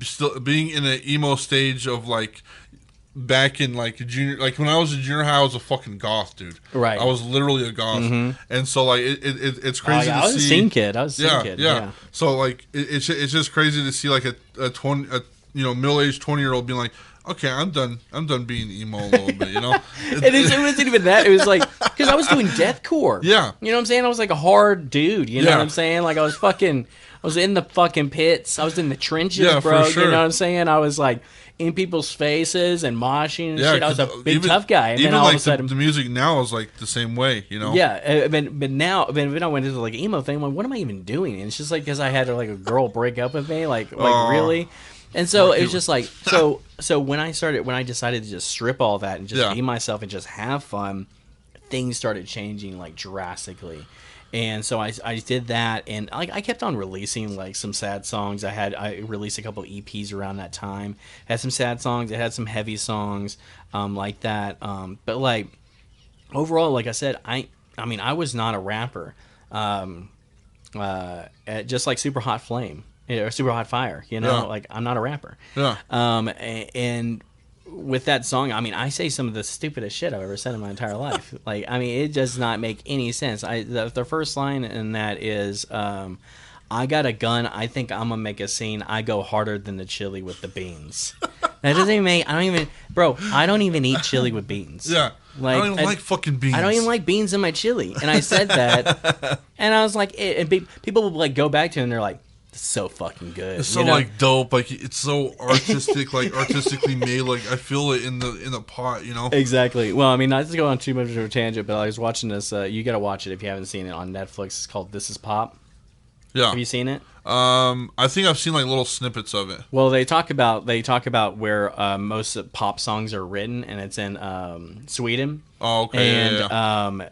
still being in an emo stage of, like, back in, like, junior, like, when I was in junior high, I was a fucking goth, dude. Right. I was literally a goth. And so, like, it's crazy to see. I was a scene kid. Yeah. So, like, it's just crazy to see, like, a 20, middle-aged 20-year-old being like, okay, I'm done being emo a little bit, it wasn't even that. It was like, because I was doing deathcore. Yeah. You know what I'm saying? I was like a hard dude. You know what I'm saying? Like, I was in the fucking pits. I was in the trenches, bro. For sure. You know what I'm saying? I was like in people's faces and moshing and shit. I was a big tough guy. And even then all like of a sudden, the music now is like the same way, Yeah, but now, when I went into like emo thing, I'm like, what am I even doing? And it's just like because I had like a girl break up with me, like really. And so it was just like so when I decided to just strip all that and just be myself and just have fun, things started changing like drastically. And so I did that, and I kept on releasing like some sad songs. I released a couple EPs around that time. Had some sad songs. I had some heavy songs like that. But like overall, like I said, I was not a rapper. Just like Super Hot Flame. Or Super Hot Fire, like I'm not a rapper. Yeah. And with that song, I say some of the stupidest shit I've ever said in my entire life. Like, it does not make any sense. The first line in that is, I got a gun. I think I'm gonna make a scene. I go harder than the chili with the beans. That doesn't even make. I don't even eat chili with beans. Yeah. Like, I don't even like fucking beans. I don't even like beans in my chili. And I said that, and I was like, people will like go back to it and they're like, it's so fucking good. It's so like dope. Like it's so artistic, like artistically made. Like I feel it in the pot, you know. Exactly. Well, I mean, not to go on too much of a tangent, but I was watching this. You got to watch it if you haven't seen it on Netflix. It's called This Is Pop. Yeah. Have you seen it? I think I've seen like little snippets of it. Well, they talk about where most pop songs are written, and it's in Sweden. Oh, okay. And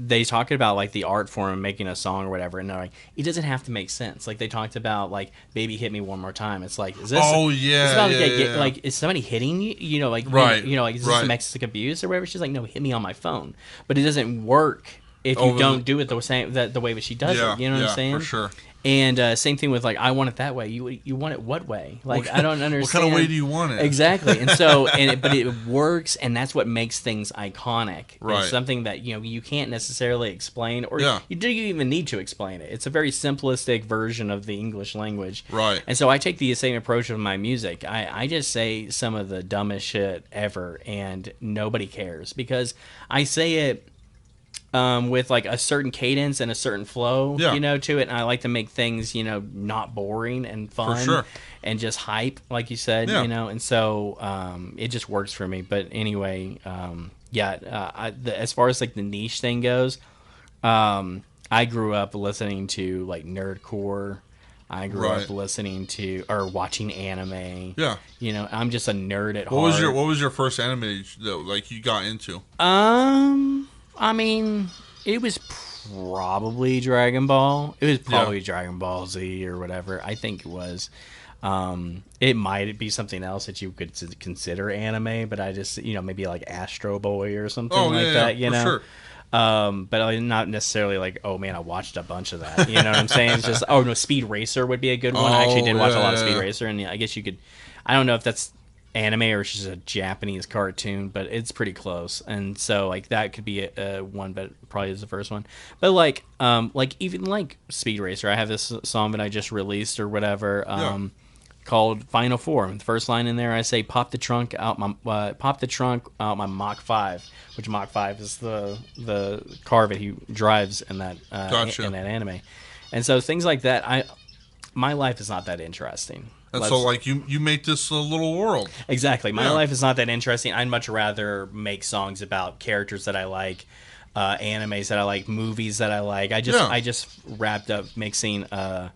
they talk about like the art form of making a song or whatever, and they're like, it doesn't have to make sense. Like they talked about like "Baby Hit Me One More Time." It's like, is this? Oh yeah, like is somebody hitting you? You know, like right. You know, like is this domestic abuse or whatever? She's like, no, hit me on my phone. But it doesn't work if you don't do it the same the way that she does it. You know what I'm saying? For sure. And same thing with like, I want it that way. You want it what way? Like I don't understand. What kind of way do you want it? Exactly. And so, but it works, and that's what makes things iconic. Right. It's something that you can't necessarily explain, or you do even need to explain it. It's a very simplistic version of the English language. Right. And so I take the same approach with my music. I just say some of the dumbest shit ever, and nobody cares because I say it. With like a certain cadence and a certain flow, to it, and I like to make things, not boring and fun, for sure. And just hype, like you said, and so it just works for me. But anyway, as far as like the niche thing goes, I grew up listening to like nerdcore. I grew up listening to or watching anime. Yeah, I'm just a nerd at heart. What was your first anime that like you got into? I mean, it was probably Dragon Ball. It was probably Dragon Ball Z or whatever. I think it was. It might be something else that you could consider anime, but I just, maybe like Astro Boy or something that, Sure. But I'm not necessarily like, oh man, I watched a bunch of that. You know what I'm saying? It's just, oh no, Speed Racer would be a good one. I actually did watch a lot of Speed Racer, and I guess you could, I don't know if that's anime or it's just a Japanese cartoon, but it's pretty close, and so like that could be a one, but probably is the first one. But like even like Speed Racer, I have this song that I just released or whatever, called Final Form. The first line in there, I say, pop the trunk out my Mach 5, which Mach 5 is the car that he drives in that in that anime. And so things like that, my life is not that interesting. And so, like, you make this a little world. Exactly. My life is not that interesting. I'd much rather make songs about characters that I like, animes that I like, movies that I like. I just wrapped up mixing a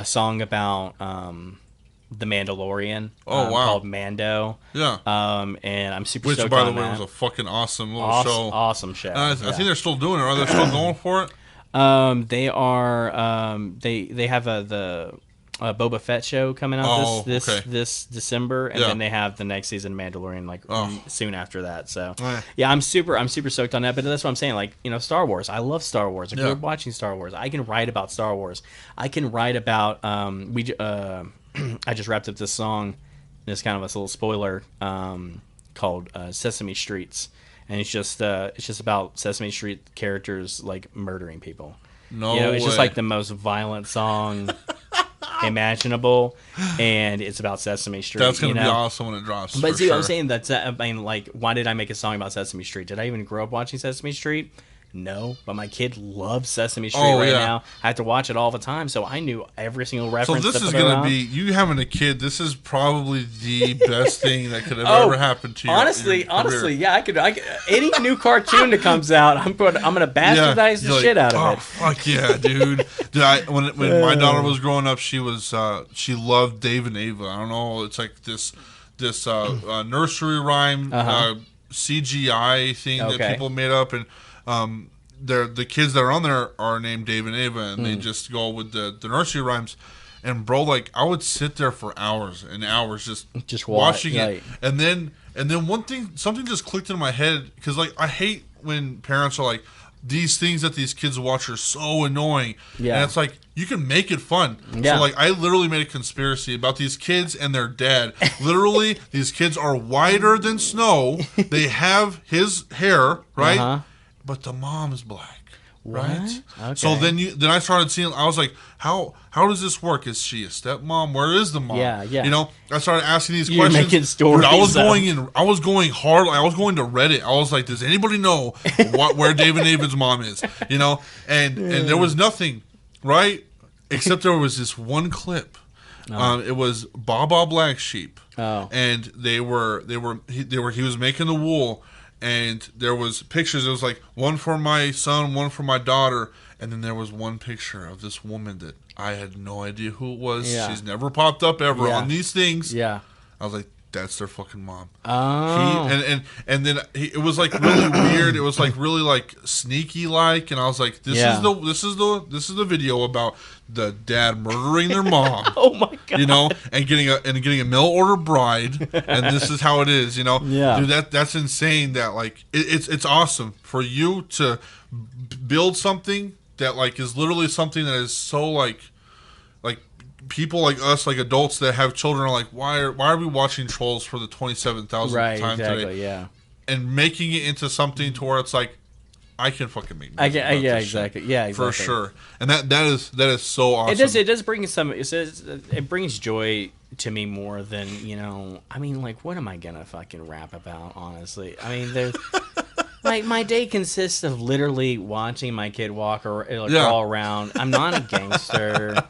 song about The Mandalorian. Called Mando. Yeah. And I'm super stoked on that. Which, by the way, was a fucking awesome little show. Awesome show. I think they're still doing it. Are they still going for it? They are. They have the Boba Fett show coming out this December, and then they have the next season of Mandalorian soon after that. So I'm super stoked on that. But that's what I'm saying. Like, Star Wars. I love Star Wars. I grew up watching Star Wars. I can write about Star Wars. I can write about I just wrapped up this song. It's kind of a little spoiler called Sesame Streets, and it's just about Sesame Street characters like murdering people. It's just like the most violent song imaginable, and it's about Sesame Street. That's gonna be awesome when it drops. But see, what I'm saying, why did I make a song about Sesame Street? Did I even grow up watching Sesame Street? No, but my kid loves Sesame Street now. I have to watch it all the time, so I knew every single reference. So this is going to be, you having a kid, this is probably the best thing that could have ever happened to you. Honestly, yeah, I could any new cartoon that comes out, I'm going to bastardize the shit out of it. Fuck yeah, dude. When my daughter was growing up, she loved Dave and Ava. I don't know, it's like this nursery rhyme CGI thing that people made up, and the kids that are on there are named Dave and Ava, and they just go with the nursery rhymes. And bro, like, I would sit there for hours and hours just watching it. And then something just clicked in my head, because like I hate when parents are like, these things that these kids watch are so annoying. Yeah. And it's like, you can make it fun. Yeah. So like, I literally made a conspiracy about these kids and their dad. Literally, these kids are whiter than snow. They have his hair, right? But the mom is black. Right. Okay. So then I started seeing. I was like, how does this work? Is she a stepmom? Where is the mom? Yeah. You know, I started asking these You're questions. making stories. Dude, I was going hard. I was going to Reddit. I was like, does anybody know where David's mom is? You know, and there was nothing, right? Except there was this one clip. It was Baba Black Sheep. Oh. And he was making the wool. And there was pictures. It was like one for my son, one for my daughter, and then there was one picture of this woman that I had no idea who it was. Yeah. She's never popped up ever on these things. Yeah. I was like, that's their fucking mom. Oh. And then it was like really weird. It was like really like sneaky like, and I was like, this is the video about the dad murdering their mom. Oh my god. You know, and getting a mail order bride, and this is how it is. You know, yeah. Dude, that's insane. That like it's awesome for you to build something that like is literally something that is so like people like us, like adults that have children, are like, why are we watching Trolls for the 27,000th time today? Yeah, and making it into something to where it's like, I can fucking make. Exactly. For sure. And that is so awesome. It does bring some. It brings joy to me more than, you know. I mean, like, what am I gonna fucking rap about? Honestly, I mean, there's. Like, my day consists of literally watching my kid walk or crawl around. I'm not a gangster.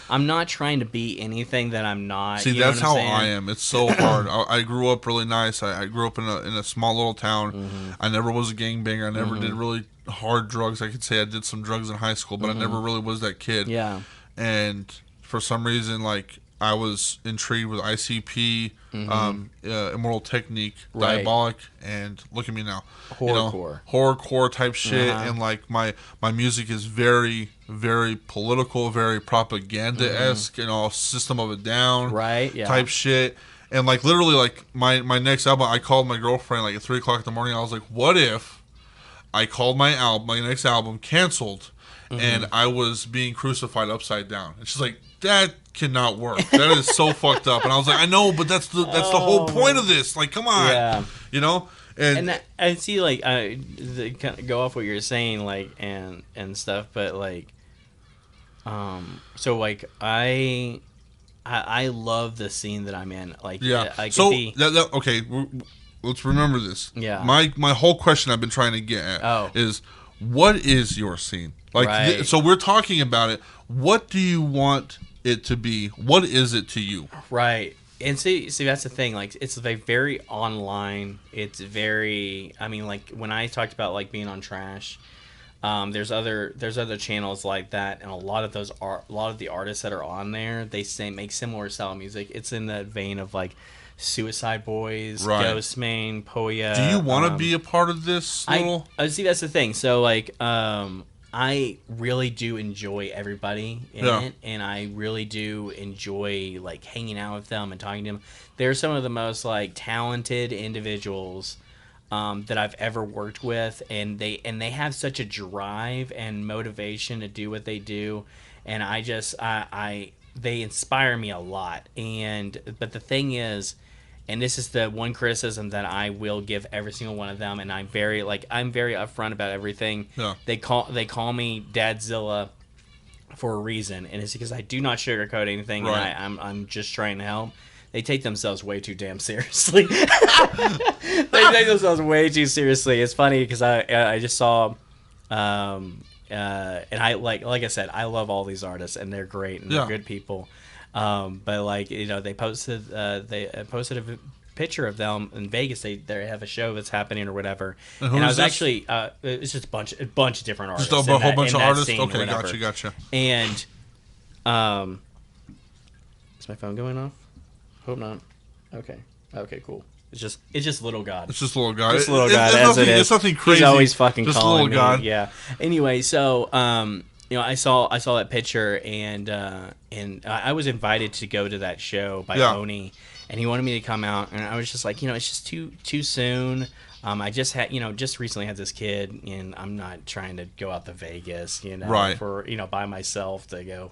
I'm not trying to be anything that I'm not. See, that's how I am. It's so hard. I grew up really nice. I grew up in a small little town. Mm-hmm. I never was a gangbanger. I never did really hard drugs. I could say I did some drugs in high school, but I never really was that kid. Yeah. And for some reason, like, I was intrigued with ICP, Immortal Technique, Diabolic, and look at me now. Horrorcore type shit, and like my music is very, very political, very propaganda-esque, you know, System of a Down type shit. And like literally, like my next album, I called my girlfriend like at 3 o'clock in the morning. I was like, what if I called my next album Cancelled, and I was being crucified upside down? And she's like, that cannot work. That is so fucked up. And I was like, I know, but that's the whole point of this. Like, come on, you know. And I see, like, kind of go off what you're saying, like, and stuff. But like, so like I love the scene that I'm in. Like, okay. Let's remember this. Yeah. My whole question I've been trying to get at is, what is your scene? Like, so we're talking about it. What do you want it to be? What is it to you? Right. And see, that's the thing. Like, it's like very online. It's very. I mean, like when I talked about like being on Trash, there's other channels like that, and a lot of the artists that are on there, they make similar style music. It's in the vein of like Suicide Boys, Ghostmane, Poya. Do you want to be a part of this? I see. That's the thing. So like, I really do enjoy everybody in it, and I really do enjoy like hanging out with them and talking to them. They're some of the most like talented individuals that I've ever worked with, and they have such a drive and motivation to do what they do, and they inspire me a lot. But the thing is, and this is the one criticism that I will give every single one of them, and I'm very upfront about everything. Yeah. They call me Dadzilla for a reason, and it's because I do not sugarcoat anything, and I'm just trying to help. They take themselves way too damn seriously. They take themselves way too seriously. It's funny because I just saw, and I like I said, I love all these artists, and they're great and they're good people. But like, you know, they posted a picture of them in Vegas. They have a show that's happening or whatever. And I was actually it's just a bunch of different artists. Just a whole bunch of artists. Okay, gotcha. And is my phone going off? Hope not. Okay, cool. It's just little God. It's just little God. Just little God. It's nothing crazy. He's always fucking just calling little me. God. Yeah. Anyway, so you know, I saw that picture, and I was invited to go to that show by Oni, and he wanted me to come out, and I was just like, you know, it's just too soon. I just recently had this kid, and I'm not trying to go out to Vegas, you know, for, you know, by myself to go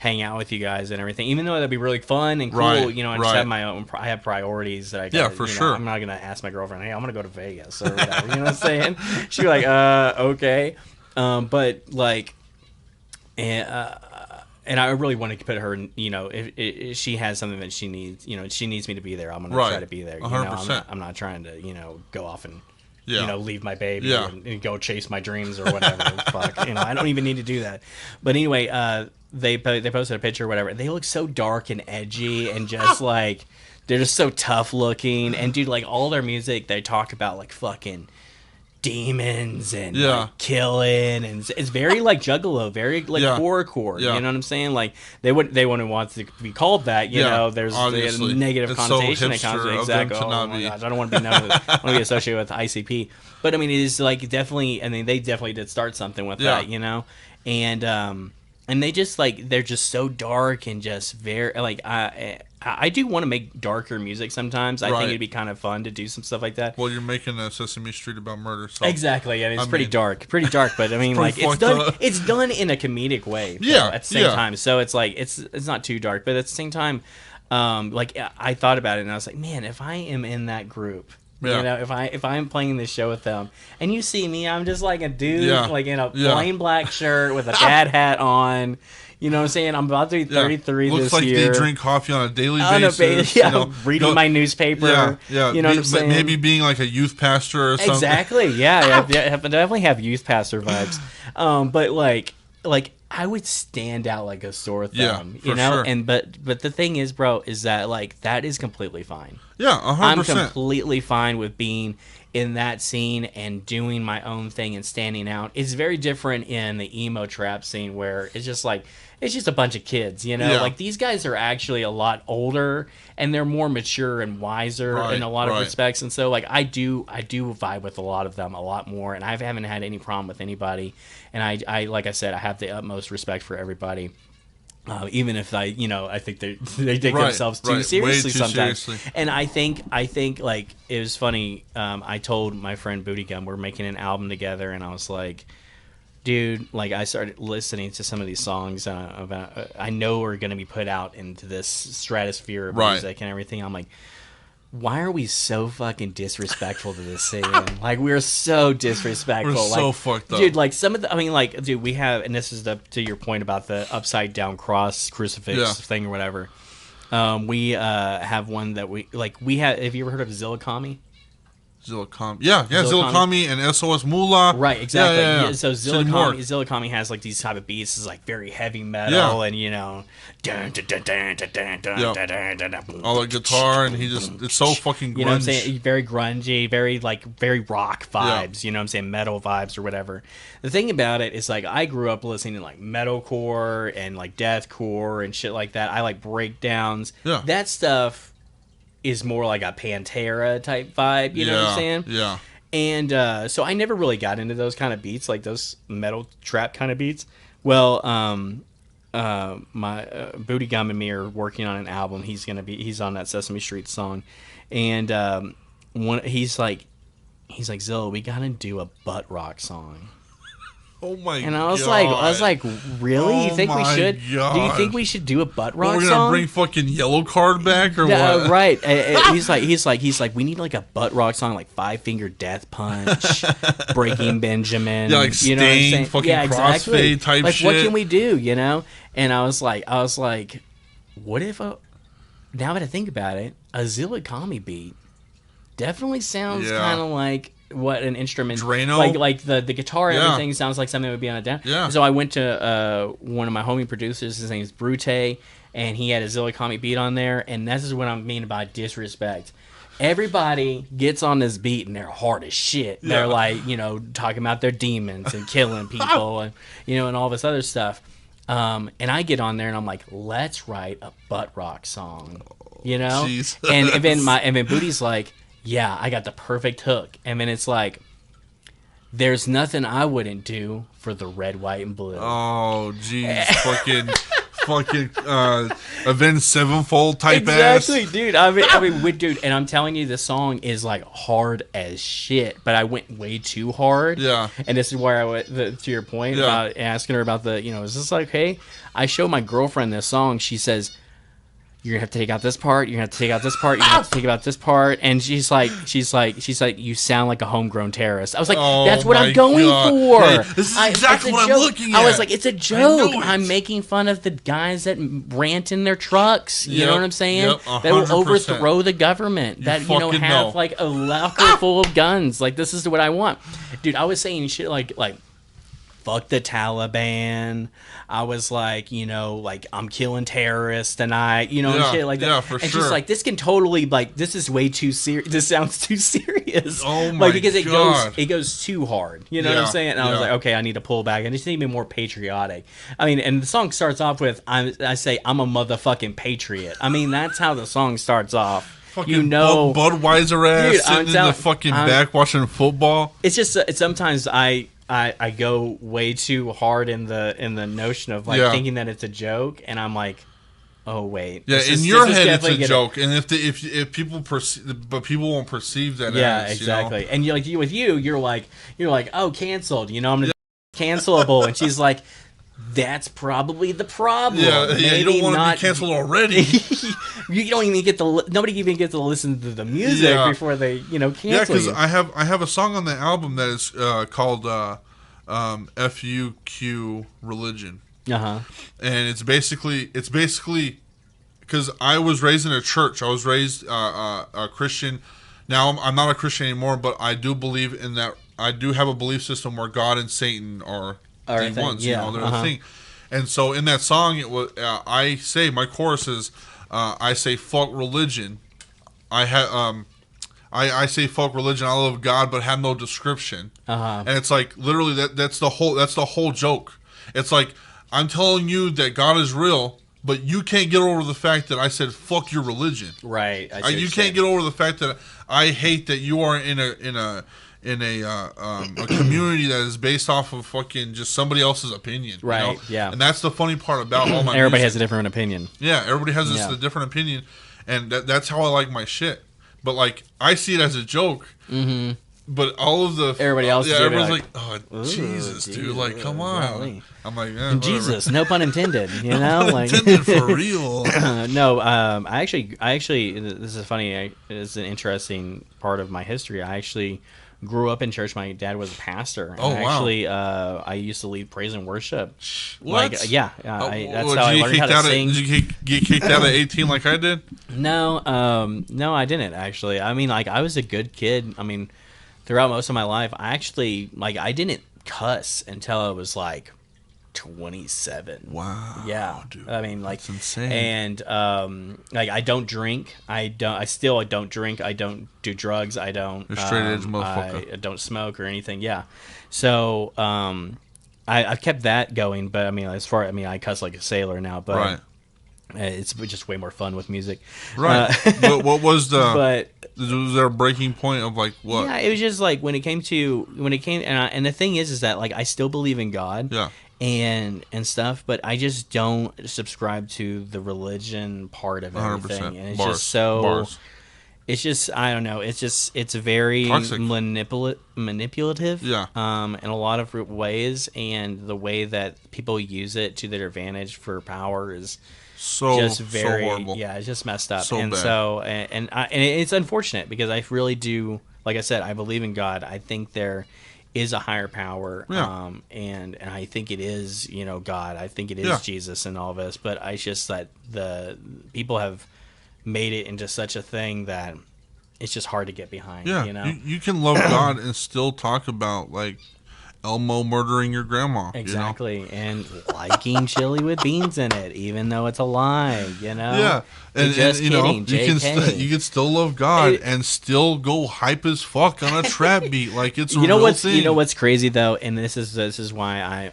hang out with you guys and everything, even though that'd be really fun and cool, you know. I just have my own. I have priorities that I got. For sure. I'm not gonna ask my girlfriend, hey, I'm gonna go to Vegas or whatever. You know what I'm saying? She'd be like, okay. But like, and I really want to put her, you know, if she has something that she needs, you know, she needs me to be there, I'm going to try to be there. You 100%. know, I'm not trying to, you know, go off and, Yeah. you know, leave my baby Yeah. and go chase my dreams or whatever. Fuck, you know, I don't even need to do that. But anyway, they posted a picture or whatever. They look so dark and edgy and just like, they're just so tough looking. And dude, like all their music, they talk about like fucking demons and like killing, and it's very like Juggalo, very like horrorcore. You know what I'm saying? Like they wouldn't want to be called that. You know, there's a negative it's connotation. So Exactly. Oh my gosh, I don't want to be known. I want to be associated with ICP. But I mean, it is like definitely. I mean, they definitely did start something with that. You know, and they just like they're just so dark and just very like I do want to make darker music sometimes. I think it'd be kind of fun to do some stuff like that. Well, you're making a Sesame Street about murder, so exactly. I mean, it's pretty dark, but I mean, like it's done in a comedic way. Yeah, at the same time. So it's like it's not too dark, but at the same time, like I thought about it and I was like, man, if I am in that group. You know, if I'm playing this show with them, and you see me, I'm just like a dude, like in a plain black shirt with a dad hat on. You know what I'm saying? I'm about to be 33 this year. Looks like they drink coffee on a daily basis. You know, reading my newspaper. Yeah. You know what I'm saying? Maybe being like a youth pastor or something. Exactly. Yeah. I definitely have youth pastor vibes. But like I would stand out like a sore thumb. You know. Sure. And but the thing is, bro, is that like that is completely fine. Yeah, 100%. I'm completely fine with being in that scene and doing my own thing and standing out. It's very different in the emo trap scene where it's just like it's just a bunch of kids, you know. Like these guys are actually a lot older and they're more mature and wiser in a lot of respects. And so like I do vibe with a lot of them a lot more, and I haven't had any problem with anybody. And I like I said, I have the utmost respect for everybody. Even if I think they take themselves too seriously sometimes. Seriously. And I think like it was funny. I told my friend Booty Gum we're making an album together, and I was like, dude, like I started listening to some of these songs about I know are going to be put out into this stratosphere of music and everything. I'm like, why are we so fucking disrespectful to this scene? Like we're so disrespectful. We're so fucked up, dude. Like some of the, I mean, like, dude, we have, and this is to your point about the upside down cross crucifix thing or whatever. We have one that we have. Have you ever heard of Zilla Kami? Zilla Kami and SOS Moolah. Right, exactly. Yeah. So Zilla Kami has like these type of beats, is like very heavy metal, and you know, all the guitar, and it's so fucking grungy. You know what I'm saying? Very grungy, very rock vibes. You know what I'm saying? Metal vibes or whatever. The thing about it is like I grew up listening to like metalcore and like deathcore and shit like that. I like breakdowns. Yeah. That stuff is more like a Pantera type vibe, you know what I'm saying? Yeah. And so I never really got into those kind of beats, like those metal trap kind of beats. Well, my Booty Gum and me are working on an album. He's on that Sesame Street song, and he's like, Zilla, we gotta do a butt rock song. Oh my god! And I was like, really? You think we should? God. Do you think we should do a butt rock song? We're gonna bring fucking Yellow Card back or what? Right. He's like, we need like a butt rock song, like Five Finger Death Punch, Breaking Benjamin. Yeah, like you know what I'm saying? fucking Crossfade type like, shit. What can we do? You know? And I was like, what if now that I think about it, a Zilla Kami beat definitely sounds kind of like what an instrument Drano? like the guitar and everything sounds like something that would be on a down. So I went to one of my homie producers, his name's Brute, and he had a Zilla Kami beat on there, and this is what I mean about disrespect. Everybody gets on this beat and they're hard as shit. They're like, you know, talking about their demons and killing people and you know, and all this other stuff. And I get on there and I'm like, let's write a butt rock song. You know? And then Booty's like, yeah, I got the perfect hook. And then it's like, there's nothing I wouldn't do for the red, white, and blue. Oh, jeez. fucking Avenged Sevenfold type ass. Exactly, dude. I mean, dude, and I'm telling you, this song is like hard as shit, but I went way too hard. Yeah. And this is where I went, to your point about asking her about the, you know, is this like, hey, I show my girlfriend this song. She says, you're gonna have to take out this part. You're gonna have to take out this part. You're gonna have to take out this part. And she's like, you sound like a homegrown terrorist. I was like, that's what I'm going for. Hey, this is exactly what I'm looking at. I was like, it's a joke. I'm making fun of the guys that rant in their trucks. You know what I'm saying? Yep, that will overthrow the government. That have like a locker full of guns. Like, this is what I want, dude. I was saying shit like fuck the Taliban. I was like, like, I'm killing terrorists tonight, and shit like that. Yeah, for and sure. she's like, this can totally, like, this is way too serious. This sounds too serious. Oh my like, because God. it goes too hard. You know what I'm saying? And I was like, okay, I need to pull back. I just need to be more patriotic. I mean, and the song starts off with, I say, I'm a motherfucking patriot. I mean, that's how the song starts off. Fucking Budweiser ass dude, sitting in the fucking back watching football. It's just sometimes I go way too hard in the notion of like thinking that it's a joke, and I'm like, oh wait, in your head it's a joke, and if people perceive, but people won't perceive that. As, exactly. And you're like, oh, canceled. I'm gonna cancelable, and she's like, that's probably the problem. Yeah, you don't want to be canceled already. You don't even get nobody even gets to listen to the music before they, cancel. Yeah, because I have a song on the album that is called FUQ Religion. And it's basically because I was raised in a church. I was raised a Christian. Now I'm not a Christian anymore, but I do believe in that. I do have a belief system where God and Satan are the ones. They're a thing. And so in that song, it was I say my chorus is I say fuck religion. I say fuck religion. I love God, but have no description. And it's like literally that's the whole joke. It's like I'm telling you that God is real, but you can't get over the fact that I said fuck your religion. Right. You can't get over the fact that I hate that you are in a community that is based off of fucking just somebody else's opinion. Right. Yeah. And that's the funny part about all my everybody music. has a different opinion. Yeah, everybody has a different opinion, and that's how I like my shit. But like I see it as a joke. Mm-hmm. But all of the everybody else, everyone's like, oh Jesus, dude, like come on. Golly. I'm like, yeah, Jesus, no pun intended. Like intended for real. No, I actually, this is funny. It's an interesting part of my history. I actually grew up in church. My dad was a pastor. Oh, wow. Actually, I used to lead praise and worship. What? That's how I learned how to sing. Did you get kicked out at 18 like I did? No, I didn't actually. I mean, like I was a good kid. I mean, throughout most of my life, I actually I didn't cuss until I was like 27. Wow. Yeah. Dude, I mean, like, that's insane. And I don't drink. I still don't drink. I don't do drugs. I don't. You're straight edge motherfucker. I don't smoke or anything. Yeah. So I've kept that going, but I mean, I cuss like a sailor now, but. Right. It's just way more fun with music, right? But what was the? But was there a breaking point of like what? Yeah, it was just like when it came, and the thing is that like I still believe in God, yeah, and stuff, but I just don't subscribe to the religion part of everything, and it's just so. Bars. It's just I don't know. It's very manipulative. Yeah. In a lot of ways, and the way that people use it to their advantage for power is. Just very, horrible. Yeah, it's just messed up, so and bad. so and it's unfortunate because I really do, like I said, I believe in God. I think there is a higher power, and I think it is, God. I think it is Jesus and all this, but I just that the people have made it into such a thing that it's just hard to get behind. Yeah, you can love God and still talk about like. Elmo murdering your grandma. Exactly. And liking chili with beans in it, even though it's a lie, Yeah. And just kidding, you can still love God and still go hype as fuck on a trap beat like it's a real thing. You know what's crazy though, and this is why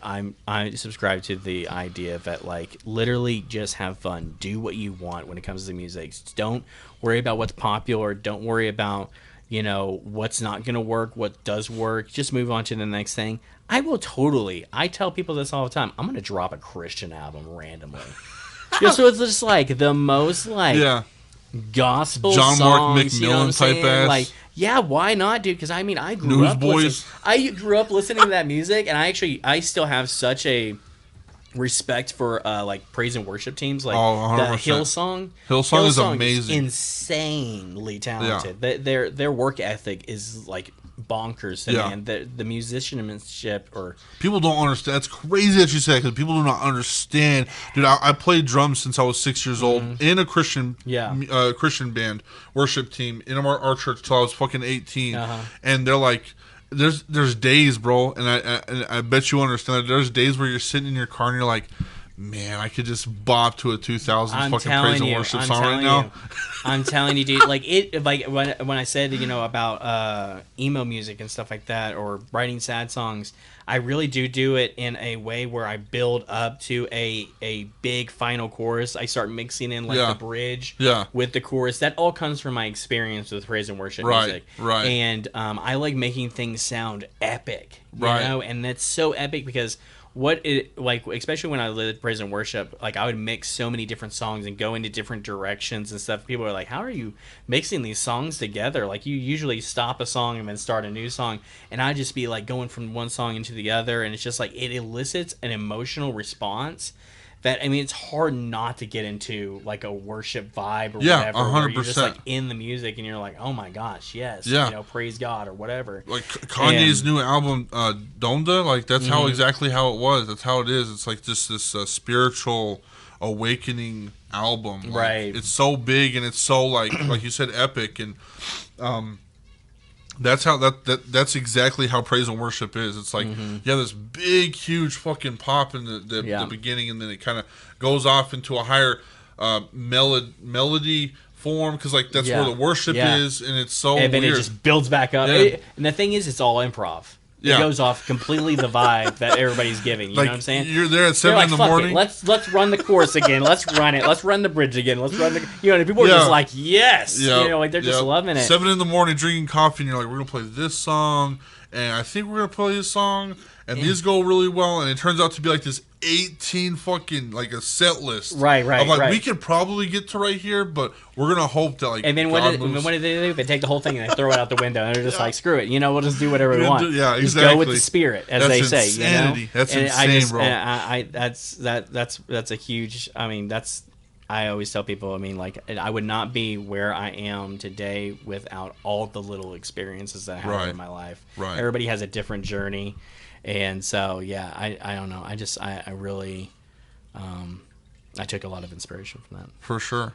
I subscribe to the idea that like literally just have fun. Do what you want when it comes to music. Don't worry about what's popular. Don't worry about what's not going to work, what does work. Just move on to the next thing. I tell people this all the time. I'm going to drop a Christian album randomly. So it's just like the most gospel John songs, Mark McMillan type ass. Like, yeah, why not, dude? Because I mean, I grew up listening to that music, and I still have such a respect for like praise and worship teams, like Oh, the 100%. Hillsong. Hillsong is amazing. Insanely talented. Their work ethic is like bonkers to me, and the musicianship or people don't understand. It's crazy that you say that because people do not understand. Dude, I played drums since I was 6 years old in a Christian Christian band worship team in our church till I was fucking 18, and they're like. There's days, bro, and I bet you understand that there's days where you're sitting in your car and you're like, man, I could just bop to a 2000s fucking praise and worship song right now. I'm telling you, dude. Like when I said about emo music and stuff like that, or writing sad songs, I really do it in a way where I build up to a big final chorus. I start mixing in the bridge with the chorus. That all comes from my experience with praise and worship music. Right. And I like making things sound epic. You know, and that's so epic because. Especially when I did praise and worship, like I would mix so many different songs and go into different directions and stuff. People are like, how are you mixing these songs together? Like you usually stop a song and then start a new song, and I'd just be like going from one song into the other, and it's just like it elicits an emotional response that, I mean, it's hard not to get into like a worship vibe or whatever. 100%. You're just like in the music and you're like, oh my gosh, yes, praise God or whatever. Like Kanye's new album, Donda, like that's how exactly how it was. That's how it is. It's like just this spiritual awakening album. Like, right. It's so big and it's so like you said, epic, and that's how that's exactly how praise and worship is. It's like you have this big, huge fucking pop in the beginning, and then it kind of goes off into a higher melody form because like that's where the worship is, and it's so and then weird. It just builds back up. And the thing is, it's all improv. It goes off completely the vibe that everybody's giving. You know what I'm saying? You're there at 7 in the morning. Let's run the chorus again. Let's run it. Let's run the bridge again. Let's run the. And people are just like, yes. Like they're just loving it. 7 in the morning, drinking coffee, and you're like, we're gonna play this song, and I think we're gonna play this song, and these go really well, and it turns out to be like this 18 fucking like a set list. Right. I'm like, we could probably get to right here, but we're gonna hope that like. And then what do they do? They take the whole thing and they throw it out the window, and they're just like, screw it. We'll just do whatever we want. Exactly. Just go with the spirit, as they say. Insanity. That's and insane, bro. That's a huge. I mean, I always tell people. I mean, like, I would not be where I am today without all the little experiences that I have in my life. Right. Everybody has a different journey. And so, I don't know. I really, I took a lot of inspiration from that. For sure.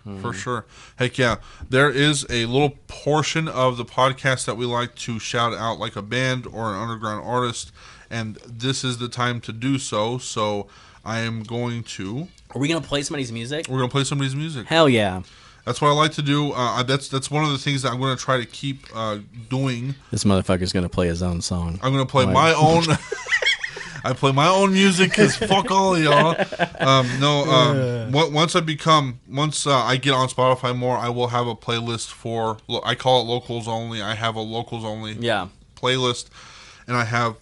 Heck yeah. There is a little portion of the podcast that we like to shout out like a band or an underground artist, and this is the time to do so. So I am going to... Are we going to play somebody's music? We're going to play somebody's music. Hell yeah. That's what I like to do. That's one of the things that I'm going to try to keep doing. This motherfucker's going to play his own song. I'm going to play my own. I play my own music because fuck all of y'all. Once I get on Spotify more, I will have a playlist for. I call it locals only. I have a locals only playlist, and I have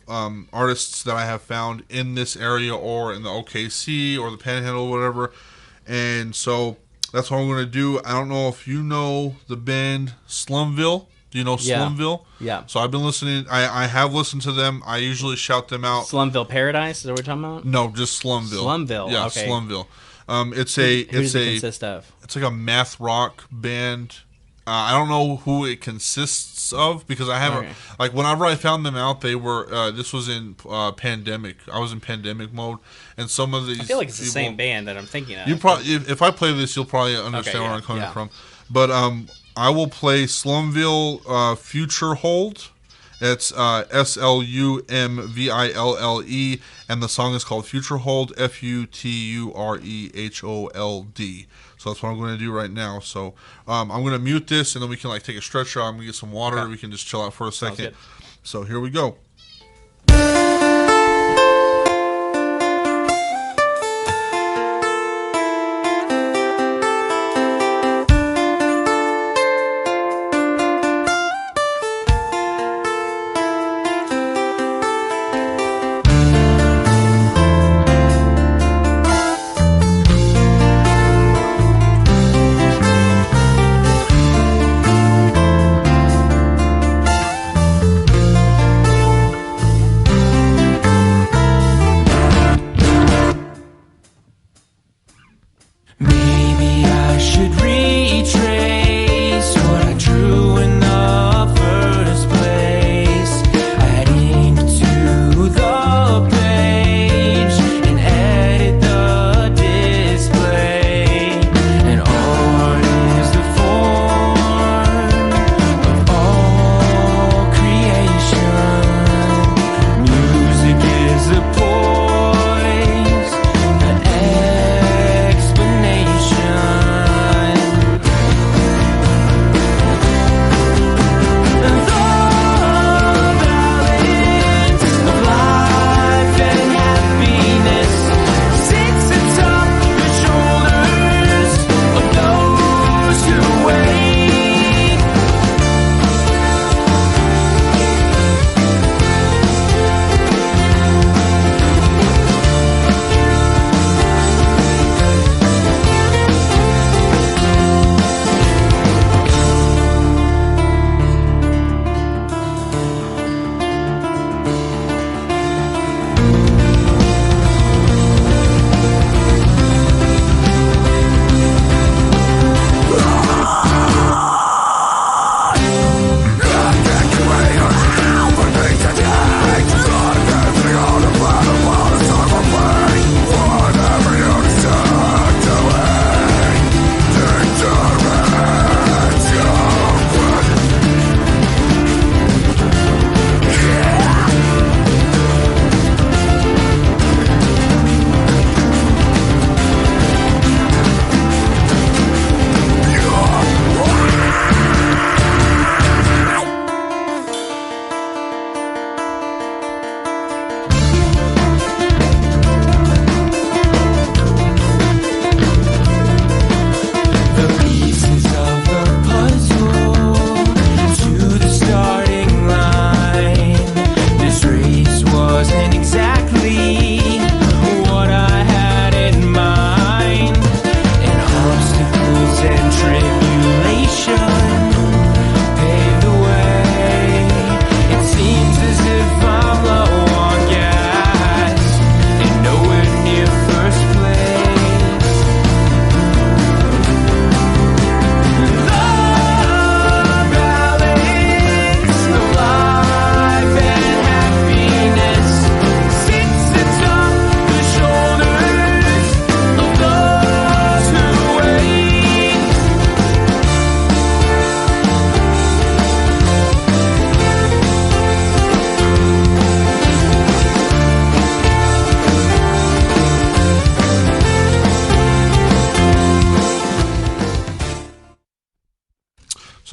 artists that I have found in this area or in the OKC or the Panhandle or whatever, and so. That's what I'm going to do. I don't know if you know the band Slumville. Do you know Slumville? Yeah. So I've been listening. I have listened to them. I usually shout them out. Slumville Paradise? Is that what we're talking about? No, just Slumville. Slumville. Yeah, okay. Slumville. Who does it consist of? It's like a math rock band. I don't know who it consists of because I haven't like whenever I found them out, they were this was in pandemic. I was in pandemic mode, and some of these. I feel like it's the same band that I'm thinking of. You probably if I play this, you'll probably understand where I'm coming from. But I will play Slumville-Futurehold. It's SLUMVILLE, and the song is called Futurehold. FUTUREHOLD. So that's what I'm going to do right now. So I'm going to mute this, and then we can like take a stretch out. I'm going to get some water. Okay. We can just chill out for a second. So here we go.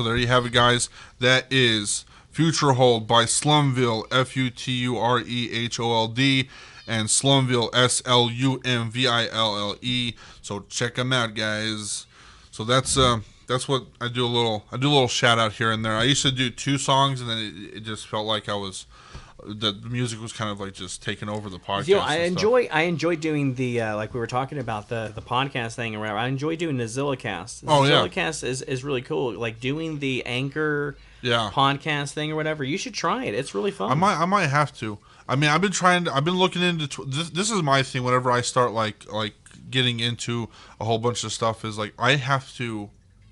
there you have it, guys. That is Futurehold by Slumville, Futurehold, and Slumville, Slumville. So check them out, guys. So that's what I do. A little shout out here and there. I used to do 2 songs, and then it just felt like the music was kind of like just taking over the podcast. I enjoy doing the like we were talking about the podcast thing or whatever. I enjoy doing the ZillaCast. ZillaCast is really cool. Like doing the Anchor podcast thing or whatever. You should try it. It's really fun. I might have to. I mean, I've been looking into this is my thing. Whenever I start like getting into a whole bunch of stuff, is like I have to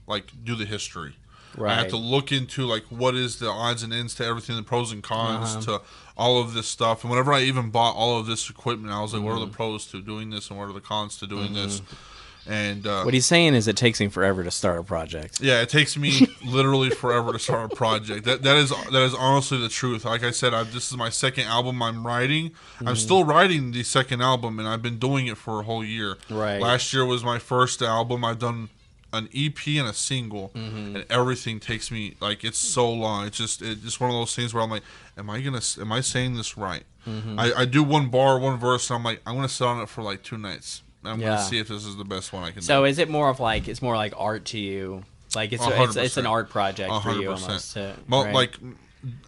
like do the history. Right. I have to look into like what is the odds and ends to everything, the pros and cons to all of this stuff. And whenever I even bought all of this equipment, I was like, what are the pros to doing this and what are the cons to doing this? And what he's saying is it takes him forever to start a project. Yeah, it takes me literally forever to start a project. That is honestly the truth. Like I said, this is my second album I'm writing. I'm still writing the second album, and I've been doing it for a whole year. Right. Last year was my first album. I've done an EP and a single, and everything takes me like it's so long. It's just one of those things where I'm like, am I saying this right? I do one bar, one verse, and I'm like, I'm gonna sit on it for like 2 nights. I'm gonna see if this is the best one I can do. So is it more of like it's more like art to you? Like it's an art project 100%. For you almost. Right? Like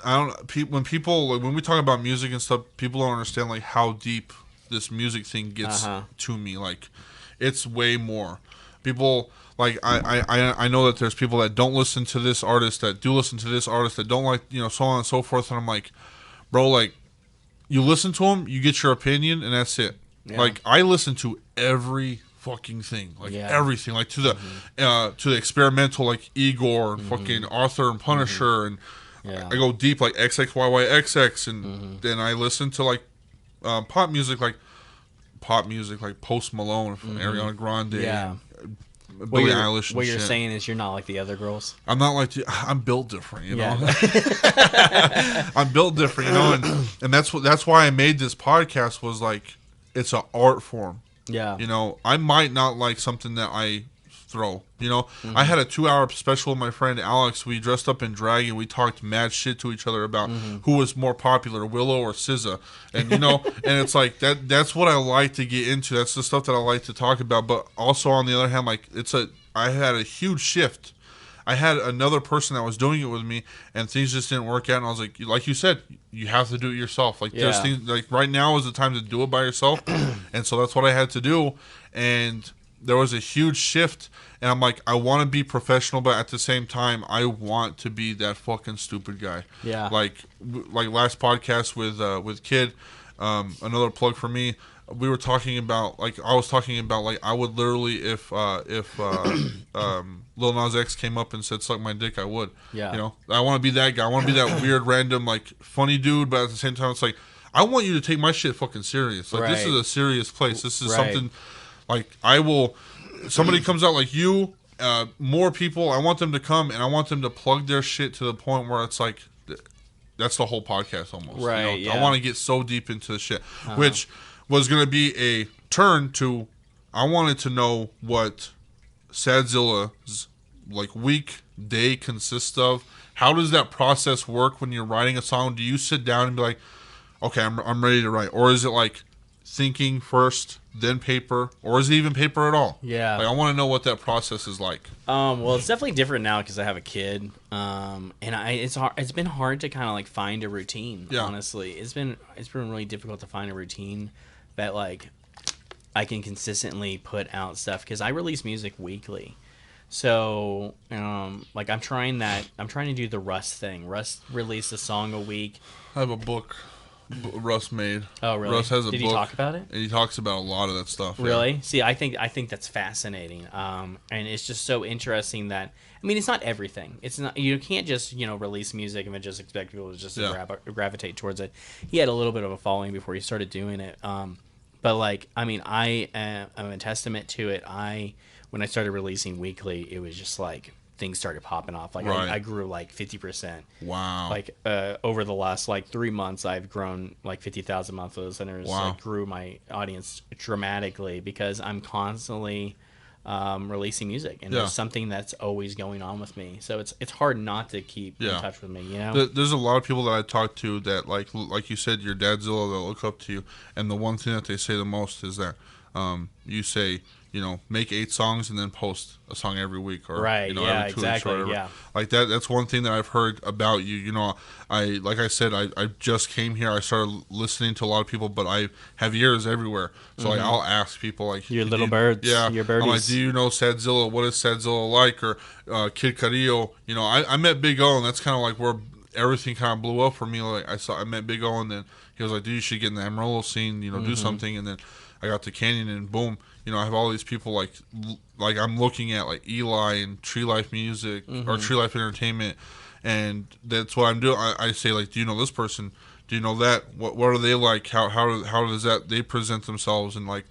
I don't when we talk about music and stuff, people don't understand like how deep this music thing gets to me. Like it's way more. People like I know that there's people that don't listen to this artist, that do listen to this artist, that don't like, so on and so forth, and I'm like, bro, like you listen to them, you get your opinion, and that's it. Yeah. Like I listen to every fucking thing, like everything, like to the experimental, like Igor and fucking Arthur and Punisher, and I go deep like XXYYXX, and then I listen to like pop music like Post Malone from Ariana Grande. Yeah. Billie Eilish. What you're saying is you're not like the other girls. I'm not like I'm built different, you know. I'm built different, and that's why I made this podcast. Was like it's an art form. Yeah. I might not like something that I throw. I had a 2-hour special with my friend Alex. We dressed up in drag and we talked mad shit to each other about who was more popular, Willow or SZA. And and it's like that's what I like to get into. That's the stuff that I like to talk about. But also on the other hand, like I had a huge shift. I had another person that was doing it with me, and things just didn't work out. And I was like you said, you have to do it yourself. Like there's things like right now is the time to do it by yourself. And so that's what I had to do. And there was a huge shift, and I'm like, I want to be professional, but at the same time, I want to be that fucking stupid guy. Yeah. Like last podcast with Kid, another plug for me. We were talking about I would literally if Lil Nas X came up and said suck my dick, I would. Yeah. I want to be that guy. I want to be that weird random like funny dude, but at the same time, it's like I want you to take my shit fucking serious. Like this is a serious place. This is something. Like somebody comes out like you, more people. I want them to come and I want them to plug their shit to the point where it's like, that's the whole podcast almost. Right. I want to get so deep into the shit, which was going to be a turn to. I wanted to know what Sadzilla's like weekday consists of. How does that process work when you're writing a song? Do you sit down and be like, okay, I'm ready to write, or is it like thinking first, then paper, or is it even paper at all? Yeah. Like I want to know what that process is like. Well, it's definitely different now because I have a kid. And it's been hard to kind of like find a routine. Yeah. Honestly, it's been really difficult to find a routine that like I can consistently put out stuff because I release music weekly. So, like I'm trying to do the Russ thing. Russ released a song a week. I have a book. Russ made. Oh, really? Russ has a book. Did he talk about it? And he talks about a lot of that stuff. Really? Yeah. See, I think that's fascinating. And it's just so interesting that it's not everything. It's not, you can't just release music and then just expect people to just gravitate towards it. He had a little bit of a following before he started doing it. But like I am a testament to it. When I started releasing weekly, it was just like things started popping off. Like I grew like 50%. Wow. Like over the last like 3 months, I've grown like 50,000 monthly listeners. Wow. I grew my audience dramatically because I'm constantly releasing music, and there's something that's always going on with me. So it's hard not to keep in touch with me. You know, there's a lot of people that I talk to that like you said, your dadzilla, that look up to you, and the one thing that they say the most is that you say, you know, make 8 songs and then post a song every week, or right, you know, yeah, every 2 exactly, weeks or whatever. yeah. Like that's one thing that I've heard about you. You know, like I said, I just came here. I started listening to a lot of people, but I have ears everywhere. So like, I'll ask people like, your little birds, your birdies. I'm like, do you know Sadzilla? What is Sadzilla like? Or Kid Carillo? You know, I met Big O, and that's kind of like where everything kind of blew up for me. Like I met Big O, and then he was like, dude, you should get in the Amarillo scene. You know, do something. And then I got to Canyon, and boom. You know, I have all these people like I'm looking at like Eli and Tree Life Music or Tree Life Entertainment, and that's what I'm doing. I say like, do you know this person? Do you know that? What are they like? How does that they present themselves? And like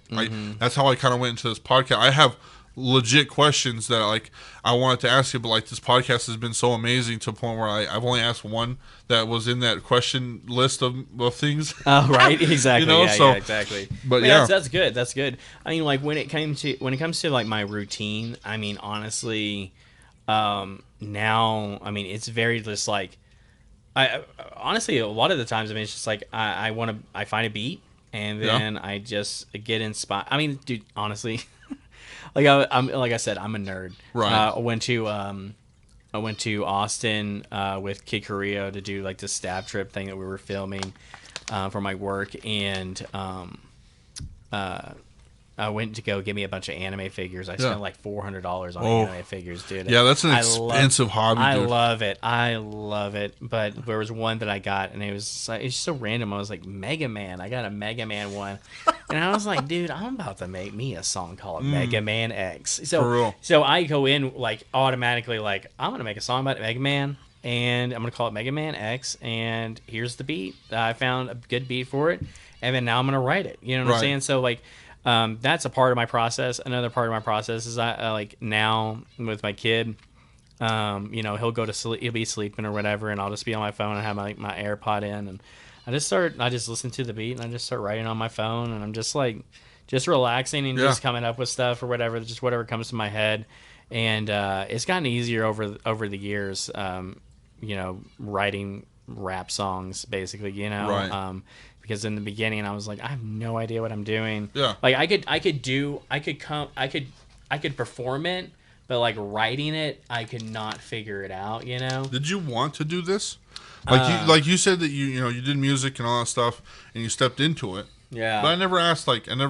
that's how I kind of went into this podcast. I have legit questions that like I wanted to ask you, but like this podcast has been so amazing to a point where I've only asked one that was in that question list of things. Oh, right, exactly. You know, yeah, exactly. But that's good. That's good. I mean, like when it comes to like my routine, I mean, honestly, now, I mean, it's very just like I honestly a lot of the times, I mean, it's just like I find a beat and then I just get inspired. I mean, dude, honestly. Like like I said, I'm a nerd. Right. I went to Austin with Kid Carillo to do like the stab trip thing that we were filming for my work, and I went to go get me a bunch of anime figures. I spent like $400 on anime figures, dude. Yeah, that's an expensive hobby, dude. I love it. But there was one that I got, and it's just so random. I was like, Mega Man. I got a Mega Man one. And I was like, dude, I'm about to make me a song called Mega Man X. So I go in like automatically like, I'm going to make a song about Mega Man, and I'm going to call it Mega Man X, and here's the beat. I found a good beat for it, and then now I'm going to write it. You know what I'm saying? So like, that's a part of my process. Another part of my process is I like now with my kid, you know, he'll go to sleep, he'll be sleeping or whatever, and I'll just be on my phone and have my AirPod in, and I just listen to the beat and I just start writing on my phone, and I'm just like, just relaxing and just coming up with stuff or whatever, just whatever comes to my head. And, it's gotten easier over the years, you know, writing rap songs basically, you know, because in the beginning I was like, I have no idea what I'm doing. Yeah. Like I could perform it, but like writing it, I could not figure it out, you know? Did you want to do this? Like you said that you know, you did music and all that stuff and you stepped into it. Yeah. But I never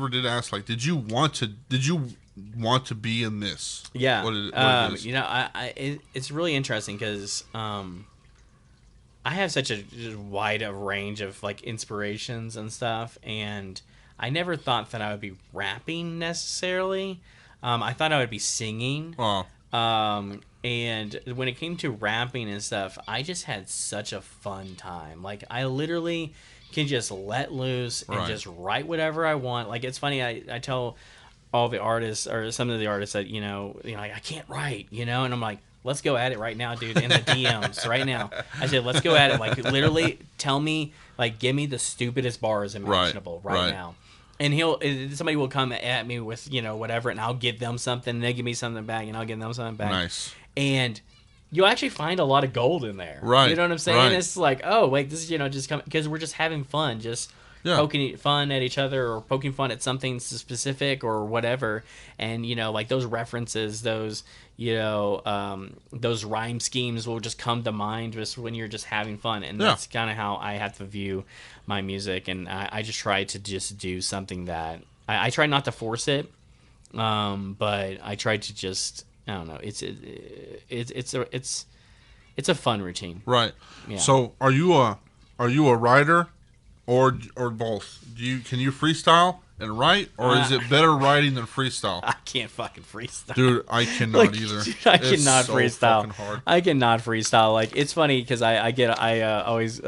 did ask did you want to be in this? Yeah. What it is? You know, it's really interesting because I have such a wide range of like inspirations and stuff, and I never thought that I would be rapping necessarily. I thought I would be singing. Wow. And when it came to rapping and stuff, I just had such a fun time. Like I literally can just let loose and just write whatever I want. Like it's funny, I tell all the artists or some of the artists that you know like, I can't write, you know, and I'm like, let's go at it right now, dude, in the DMs right now. I said, let's go at it. Like literally tell me, like give me the stupidest bars imaginable right now. And somebody will come at me with, you know, whatever, and I'll give them something, and they give me something back, and I'll give them something back. Nice. And you'll actually find a lot of gold in there. Right. You know what I'm saying? Right. It's like, oh, wait, this is, you know, just come, because we're just having fun, just poking fun at each other or poking fun at something specific or whatever. And, you know, like those references, those, you know, those rhyme schemes will just come to mind just when you're just having fun. And that's kind of how I have to view my music. And I just try to just do something that I try not to force it. But I try to just, I don't know. It's a fun routine. Right. Yeah. So are you a writer or both? Can you freestyle and write, or is it better writing than freestyle? I can't fucking freestyle, dude. I cannot either. Dude, I cannot so freestyle. Fucking hard. I cannot freestyle. Like it's funny because I always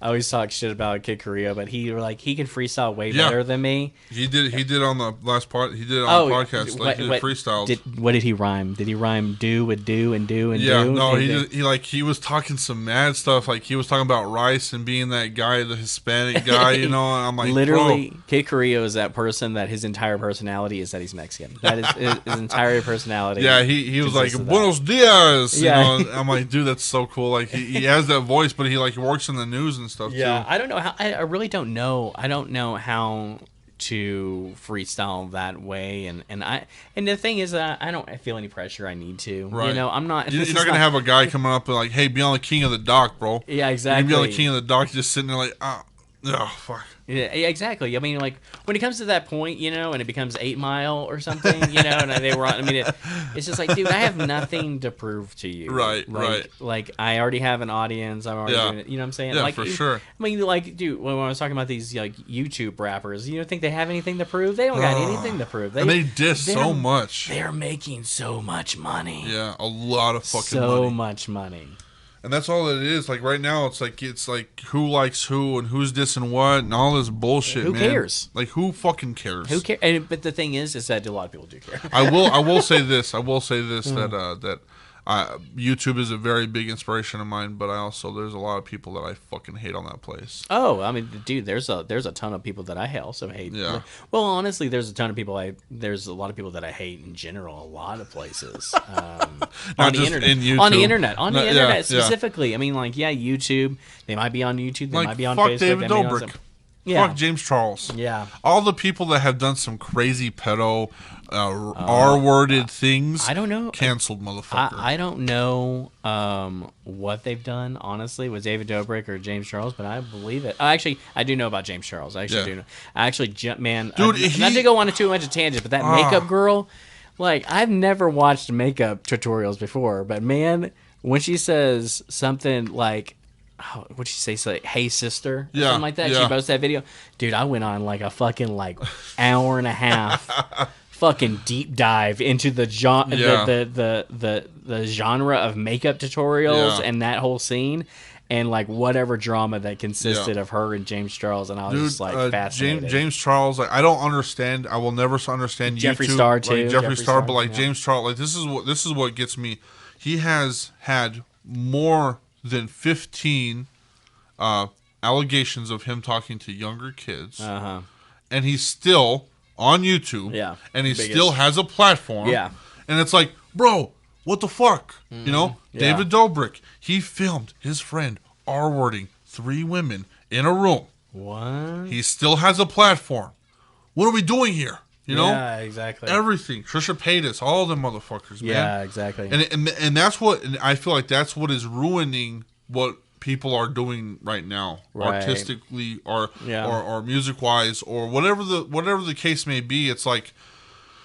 I always talk shit about Kid Korea, but he can freestyle way better than me. He did on the last part. He did it on the podcast. Like he did freestyles. What did he rhyme? Did he rhyme do with do and do and do? Yeah, no, he was talking some mad stuff. Like he was talking about rice and being that guy, the Hispanic guy. You know, and I'm like, literally, bro. Kid Korea is that person that his entire personality is that he's Mexican. That is his entire personality. Yeah, he was like Buenos dias. Yeah. You know, I'm like, dude, that's so cool. Like he has that voice, but he works in the news and stuff too. I don't know how. I really don't know. I don't know how to freestyle that way, and the thing is, I don't feel any pressure. I need to. Right. You know, I'm not. You're not gonna have a guy coming up and like, hey, be on the King of the Dock, bro. Yeah, exactly. You be on the King of the Dock, just sitting there like, oh fuck. Yeah, exactly. I mean, like when it comes to that point, you know, and it becomes 8 Mile or something, you know, and they were. I mean, it's just like, dude, I have nothing to prove to you. Right. Like I already have an audience. I'm already doing it. You know what I'm saying? Yeah, like, for sure. I mean, like, dude, when I was talking about these like YouTube rappers, you don't think they have anything to prove? They don't got anything to prove. They diss so much. They're making so much money. Yeah, a lot of fucking money. So much money. And that's all it is. Like right now, it's like who likes who and who's dissing what and all this bullshit. Who man. cares? Like who fucking cares? Who cares? But the thing is that a lot of people do care. I will say this. That YouTube is a very big inspiration of mine. But there's a lot of people that I fucking hate on that place. Oh, I mean, dude, there's a ton of people that I also hate. Yeah. Well, honestly, there's a ton of people there's a lot of people that I hate in general. A lot of places. Not just in YouTube. On the internet specifically. Yeah. I mean, like, yeah, YouTube. They might be on YouTube. They might be on fuck Facebook. David Dobrik. Fuck James Charles. Yeah. All the people that have done some crazy pedo, R-worded things. I don't know. Canceled, motherfucker. I don't know what they've done, honestly, with David Dobrik or James Charles, but I believe it. Actually, I do know about James Charles. I actually do know. Actually, man, dude, not to go on too much of a tangent, but that makeup girl, like, I've never watched makeup tutorials before, but man, when she says something like, what'd she say? Like, hey, sister? Or something like that. She posted that video. Dude, I went on like a fucking hour and a half fucking deep dive into the genre of makeup tutorials and that whole scene and like whatever drama that consisted of her and James Charles, and I was just like fascinated. James Charles, like, I don't understand. I will never understand Jeffree YouTube. Star too. Like, Jeffree Star, but like James Charles, like this is what gets me. He has had more than 15 allegations of him talking to younger kids, and he's still on YouTube, and he still has a platform, and it's like, bro, what the fuck, you know? David Dobrik, he filmed his friend R-wording 3 women in a room. What? He still has a platform. What are we doing here? You know? Yeah, exactly. Everything. Trisha Paytas, all them motherfuckers, man. Yeah, exactly. And that's what, and I feel like that's what is ruining what people are doing right now, artistically or music wise or whatever the case may be. It's like,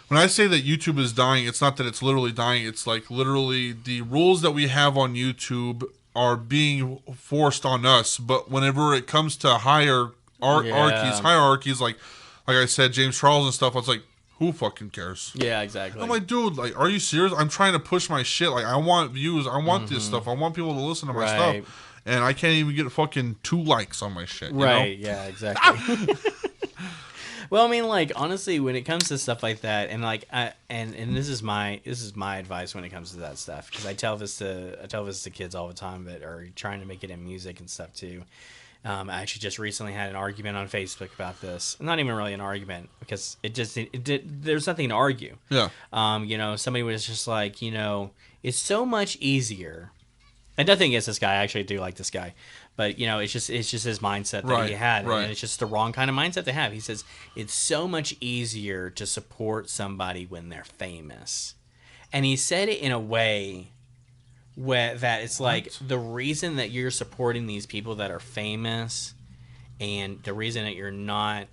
when I say that YouTube is dying, it's not that it's literally dying. It's like literally the rules that we have on YouTube are being forced on us. But whenever it comes to hierarchies, like I said, James Charles and stuff, I was like, who fucking cares? Yeah, exactly. I'm like, dude, like, are you serious? I'm trying to push my shit. Like, I want views. I want this stuff. I want people to listen to my stuff. And I can't even get fucking 2 likes on my shit. You know? Yeah, exactly. Well, I mean, like, honestly, when it comes to stuff like that, and like, and this is my advice when it comes to that stuff, because I tell this to kids all the time that are trying to make it in music and stuff too. I actually just recently had an argument on Facebook about this. Not even really an argument, because there's nothing to argue. Yeah. You know, somebody was just like, you know, it's so much easier. And nothing against this guy. I actually do like this guy. But, you know, it's just his mindset that he had. Right. And it's just the wrong kind of mindset to have. He says, it's so much easier to support somebody when they're famous. And he said it in a way that it's like, the reason that you're supporting these people that are famous and the reason that you're not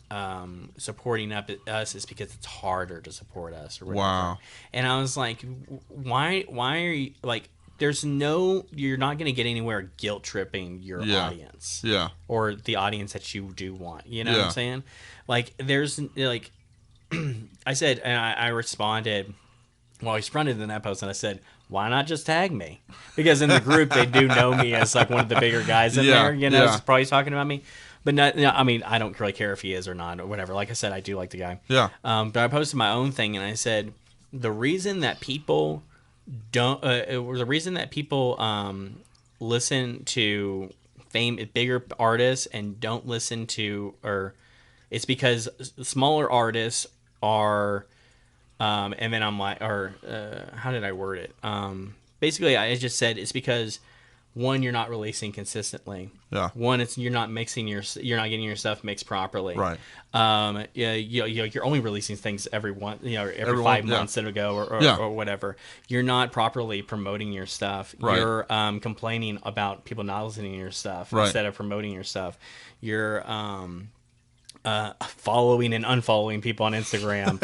supporting us is because it's harder to support us or whatever. Wow. And I was like, why are you, like, you're not going to get anywhere guilt tripping your audience. Yeah. Or the audience that you do want. You know what I'm saying? Like, there's, like, I said, and I responded, Well, he responded in that post, and I said, "Why not just tag me?" Because in the group, they do know me as like one of the bigger guys in there. You know, he's probably talking about me. But not, I mean, I don't really care if he is or not or whatever. Like I said, I do like the guy. Yeah. But I posted my own thing, and I said the reason that people don't, the reason that people listen to bigger artists and don't listen to, or it's because smaller artists are. And then I'm like, or how did I word it? Basically, I just said it's because one, you're not releasing consistently. Yeah. One, you're not getting your stuff mixed properly. Right. Yeah. You're only releasing things every 5 months that ago or whatever. You're not properly promoting your stuff. Right. You're complaining about people not listening to your stuff instead of promoting your stuff. You're following and unfollowing people on Instagram.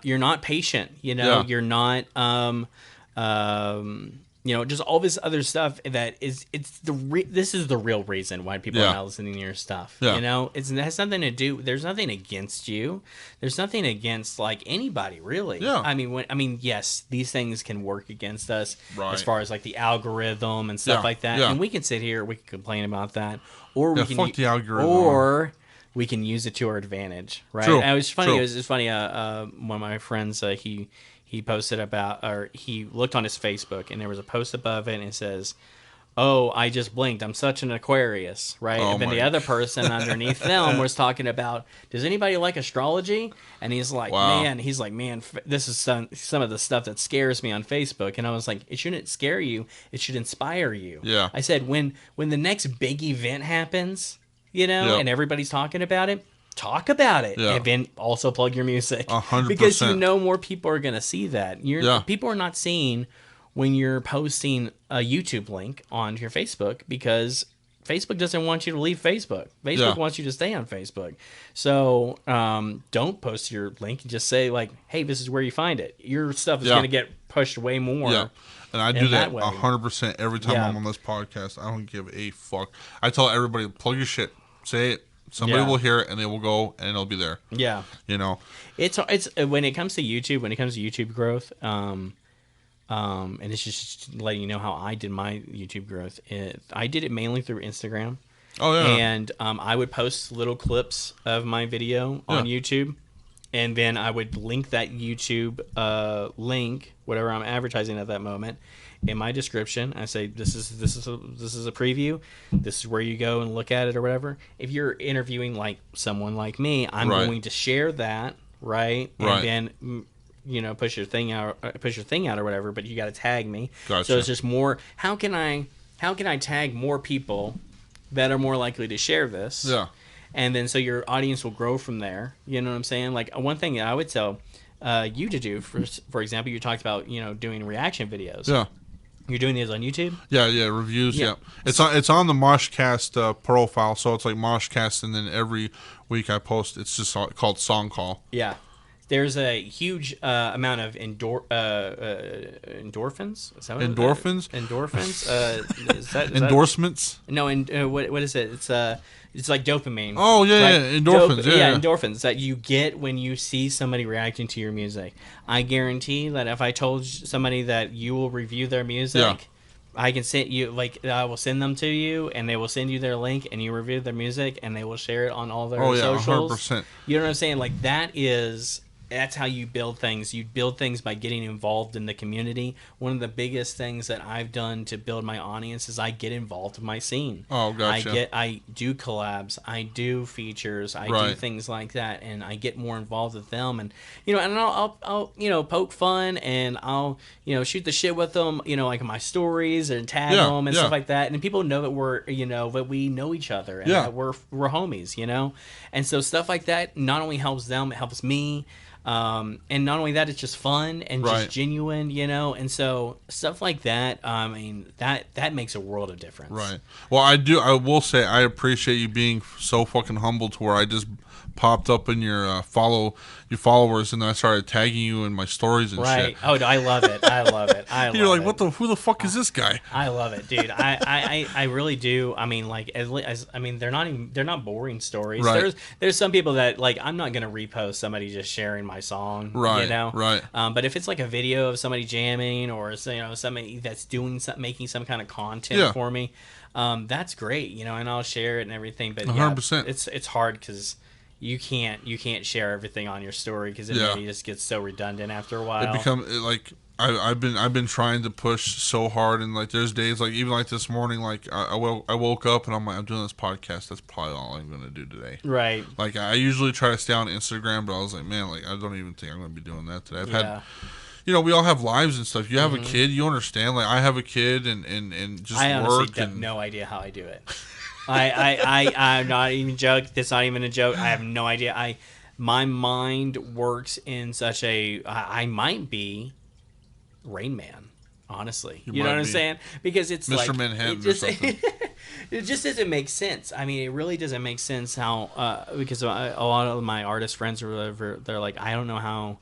You're not patient. You're not, just all this other stuff that is. This is the real reason why people are not listening to your stuff. Yeah. It has nothing to do. There's nothing against you. There's nothing against like anybody really. Yeah. I mean, yes, these things can work against us as far as like the algorithm and stuff like that. Yeah. And we can sit here, we can complain about that, or we can fuck the algorithm. or we can use it to our advantage, right? True. And it was funny. True. It was funny. One of my friends, he posted about, or he looked on his Facebook, and there was a post above it, and it says, "Oh, I just blinked. I'm such an Aquarius," right? Oh, and then the other person underneath them was talking about, "Does anybody like astrology?" And he's like, man, this is some of the stuff that scares me on Facebook. And I was like, it shouldn't scare you. It should inspire you. Yeah. I said, when the next big event happens, and everybody's talking about it, talk about it. Yeah. And then also plug your music. 100%. Because more people are going to see that. People are not seeing when you're posting a YouTube link onto your Facebook, because Facebook doesn't want you to leave Facebook. Facebook wants you to stay on Facebook. So don't post your link. Just say like, hey, this is where you find it. Your stuff is going to get pushed way more. Yeah. And I do that 100% every time I'm on this podcast. I don't give a fuck. I tell everybody, plug your shit. Say it. Somebody will hear it, and they will go, and it'll be there. Yeah. It's when it comes to YouTube growth, and it's just letting you know how I did my YouTube growth. I did it mainly through Instagram. Oh, yeah. And I would post little clips of my video on YouTube, and then I would link that YouTube link, whatever I'm advertising at that moment, in my description. I say this is a preview. This is where you go and look at it or whatever. If you're interviewing like someone like me, I'm going to share that, right? And then push your thing out or whatever. But you got to tag me. Gotcha. So it's just more. How can I tag more people that are more likely to share this? Yeah. And then so your audience will grow from there. You know what I'm saying? Like one thing that I would tell you to do, for example, you talked about doing reaction videos. Yeah. You're doing these on YouTube? Yeah, reviews. Yeah, it's on the MOSHCAST profile, so it's like MOSHCAST, and then every week I post. It's just called Song Call. Yeah, there's a huge amount of endorphins. Is that what endorphins? Endorphins. Is that endorsements? No, what is it? It's like dopamine. Oh, yeah, endorphins. Endorphins that you get when you see somebody reacting to your music. I guarantee that if I told somebody that you will review their music, I can send you, I will send them to you, and they will send you their link, and you review their music, and they will share it on all their socials. 100%. You know what I'm saying? Like, that's how you build things. You build things by getting involved in the community. One of the biggest things that I've done to build my audience is I get involved in my scene. Oh, gotcha. I do collabs. I do features. I do things like that, and I get more involved with them. And and I'll poke fun, and I'll shoot the shit with them. Like in my stories and tag them and stuff like that. And people know that we're that we know each other and that we're homies. And so stuff like that not only helps them, it helps me. And not only that, it's just fun and just genuine, and so stuff like that, I mean, that makes a world of difference. Right. Well, I will say I appreciate you being so fucking humble to where I just popped up in your followers, and then I started tagging you in my stories and shit. Oh, I love it. You're like, who the fuck is this guy? I love it, dude. I really do. I mean, like, they're not boring stories. Right. There's some people that, like, I'm not gonna repost somebody just sharing my song, right? You know, right. But if it's like a video of somebody jamming, or somebody that's doing making some kind of content for me, that's great, and I'll share it and everything. But 100%. it's hard because you can't share everything on your story because it maybe just gets so redundant after a while. I've been trying to push so hard, and like there's days like even like this morning, like I woke up and I'm like, I'm doing this podcast. That's probably all I'm gonna do today. Right. Like I usually try to stay on Instagram, but I was like, man, like I don't even think I'm gonna be doing that today. I've had, we all have lives and stuff. You have a kid, you understand. Like I have a kid, and just I honestly work. have no idea how I do it. I'm not even joking. That's not even a joke. I have no idea. My mind works in such a. I might be Rain Man, honestly. You know what I'm saying? Because it's Mr. like Manhattan or something. It just doesn't make sense. I mean, it really doesn't make sense how because a lot of my artist friends or whatever, they're like, I don't know how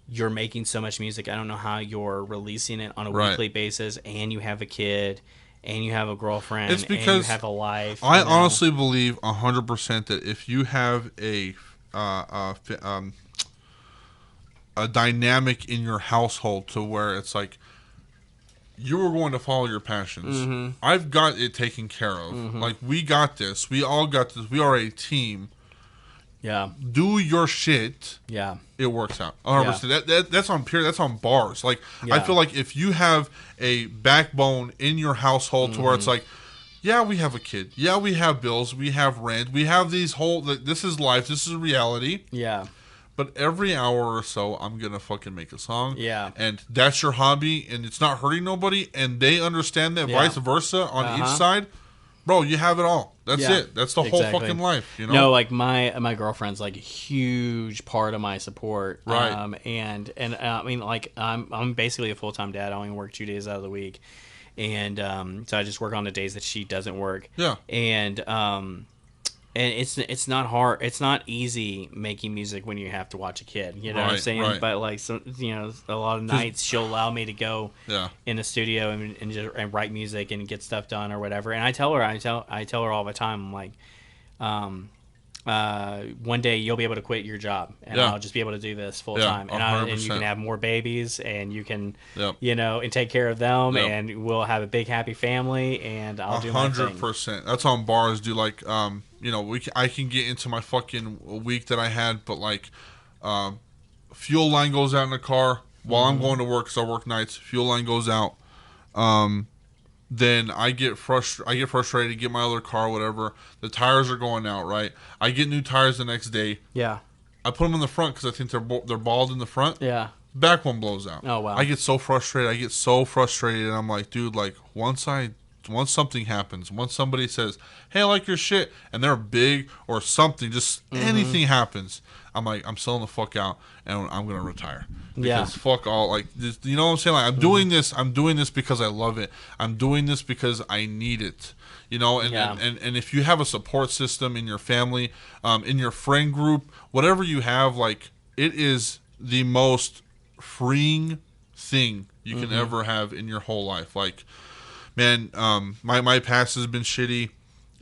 you're making so much music. I don't know how you're releasing it on a weekly basis, and you have a kid. And you have a girlfriend, it's because and you have a life. I honestly believe 100% that if you have a dynamic in your household to where it's like you are going to follow your passions, I've got it taken care of. Like we got this. We all got this. We are a team. Yeah. Do your shit. Yeah. It works out. 100%. That's on period. That's on bars. Like I feel like if you have a backbone in your household to where it's like, yeah, we have a kid. Yeah, we have bills. We have rent. We have these this is life. This is reality. Yeah. But every hour or so, I'm going to fucking make a song. Yeah. And that's your hobby, and it's not hurting nobody, and they understand that, vice versa on each side. Bro, you have it all. That's it. That's the whole fucking life, No, like my girlfriend's like a huge part of my support. Right. And I mean, like I'm basically a full-time dad. I only work 2 days out of the week. And so I just work on the days that she doesn't work. Yeah. And it's not hard. It's not easy making music when you have to watch a kid. You know what I'm saying? Right. But like, so a lot of nights she'll allow me to go in a studio and write music and get stuff done or whatever. And I tell her all the time, I'm like, one day you'll be able to quit your job and I'll just be able to do this full time. And you can have more babies and you can, and take care of them and we'll have a big happy family and I'll do my thing. 100%. That's on bars, dude. Like, I can get into my fucking week that I had, but like, fuel line goes out in the car while I'm going to work because I work nights. Fuel line goes out. Then I get frustrated, get my other car, whatever. The tires are going out, right? I get new tires the next day. Yeah. I put them in the front because I think they're bald in the front. Yeah. Back one blows out. Oh, wow. I get so frustrated. And I'm like, dude, like once something happens, once somebody says, hey, I like your shit, and they're big or something, just anything happens, I'm like, I'm selling the fuck out and I'm going to retire. Because fuck all, like, just, you know what I'm saying? Like, I'm doing this because I love it. I'm doing this because I need it. And if you have a support system in your family, in your friend group, whatever you have, like, it is the most freeing thing you can ever have in your whole life. Like, man, my past has been shitty.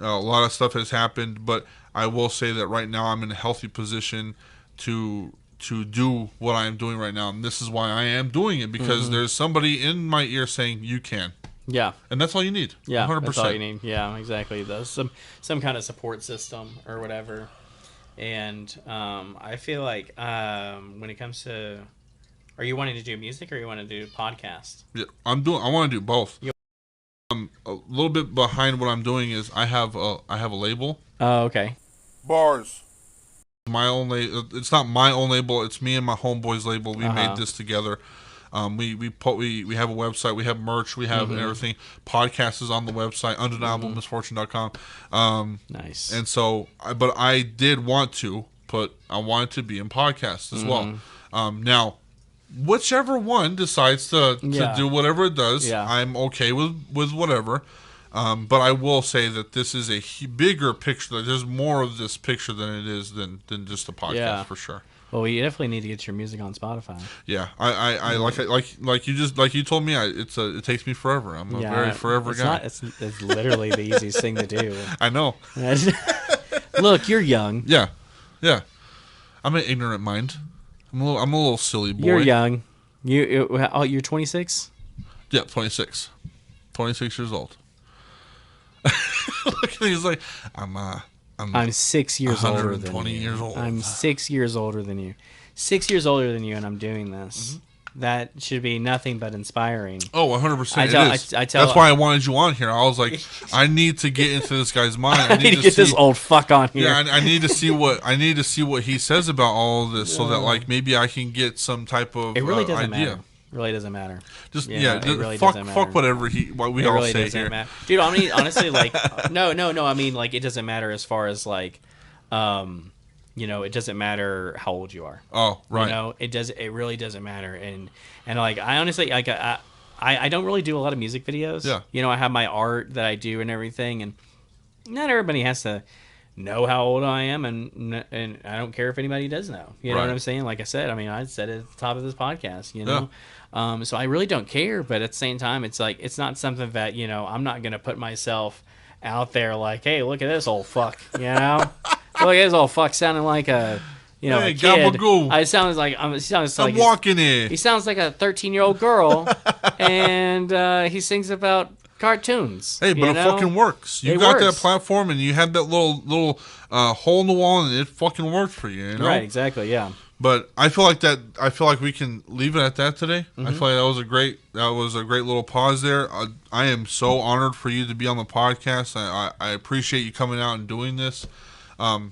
A lot of stuff has happened, but I will say that right now I'm in a healthy position to do what I am doing right now, and this is why I am doing it, because there's somebody in my ear saying you can. Yeah. And that's all you need. Yeah, 100%. that's all you need. Yeah, exactly. Some kind of support system or whatever. And I feel like when it comes to, are you wanting to do music or you want to do podcast? Yeah, I want to do both. A little bit behind what I'm doing is I have a label. Oh, okay. Bars. My own label. It's not my own label. It's me and my homeboys label. We made this together. We have a website. We have merch. We have everything. Podcast is on the website. undeniablemisfortune.com. Nice. And so, but I did want to I wanted to be in podcasts as well. Now, whichever one decides to do whatever it does, I'm okay with whatever. But I will say that this is a bigger picture. There's more of this picture than it is than just a podcast for sure. Well, we definitely need to get your music on Spotify. Yeah, I like you told me. It takes me forever. I'm a very forever guy. It's literally the easiest thing to do. I know. Look, you're young. Yeah. I'm an ignorant mind. I'm a little silly boy. You're young. You're 26? Yeah, 26. 26 years old. Look at me, he's like, I'm 6 years older than you. 120 years old. I'm 6 years older than you. 6 years older than you, and I'm doing this. That should be nothing but inspiring. Oh, 100%. It is. That's why I wanted you on here. I was like, I need to get into this guy's mind. I need to get this old fuck on here. Yeah, I need to see what he says about all of this, so that like maybe I can get some type of it really doesn't idea. matter. Really doesn't matter. Just it really fuck doesn't matter. whatever what we all really say here, matter. Dude. I mean, honestly, like, no. I mean, like, it doesn't matter as far as like, it doesn't matter how old you are. Oh, right. It really doesn't matter. And like, I honestly, like, I don't really do a lot of music videos. Yeah. I have my art that I do and everything, and not everybody has to know how old I am, and I don't care if anybody does know. You know what I'm saying? Like I said, I mean, I said it at the top of this podcast. So I really don't care, but at the same time, it's like it's not something that I'm not gonna put myself out there like, hey, look at this old fuck. Look at this old fuck sounding like a hey, a kid. Gabagoo. I sounds like I'm walking in. He sounds like a 13-year-old girl, and he sings about cartoons. Hey, but it fucking works. You got that platform, and you had that little hole in the wall, and it fucking worked for you. Right? Exactly. Yeah. But I feel like we can leave it at that today. I feel like that was a great little pause there. I am so honored for you to be on the podcast. I appreciate you coming out and doing this. And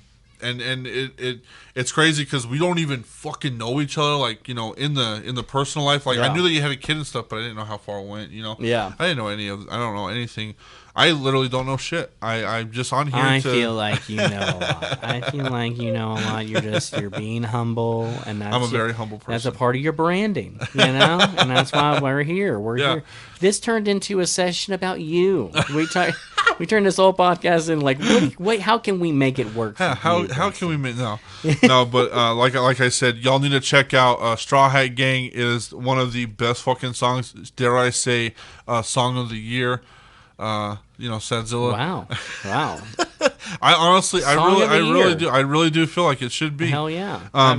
it's crazy because we don't even fucking know each other, like, in the personal life. Like, I knew that you had a kid and stuff, but I didn't know how far it went. Yeah. I didn't know I don't know anything. I literally don't know shit. I'm just on here. I feel like you know a lot. I feel like you know a lot. You're being humble, and I'm a very humble person. That's a part of your branding, and that's why we're here. We're here. This turned into a session about you. We turned this whole podcast in like, wait, how can we make it work? How can we make no? But like I said, y'all need to check out Straw Hat Gang. Is one of the best fucking songs. Dare I say, song of the year. SADZILLA. Wow. I honestly, I really do feel like it should be. Hell yeah. I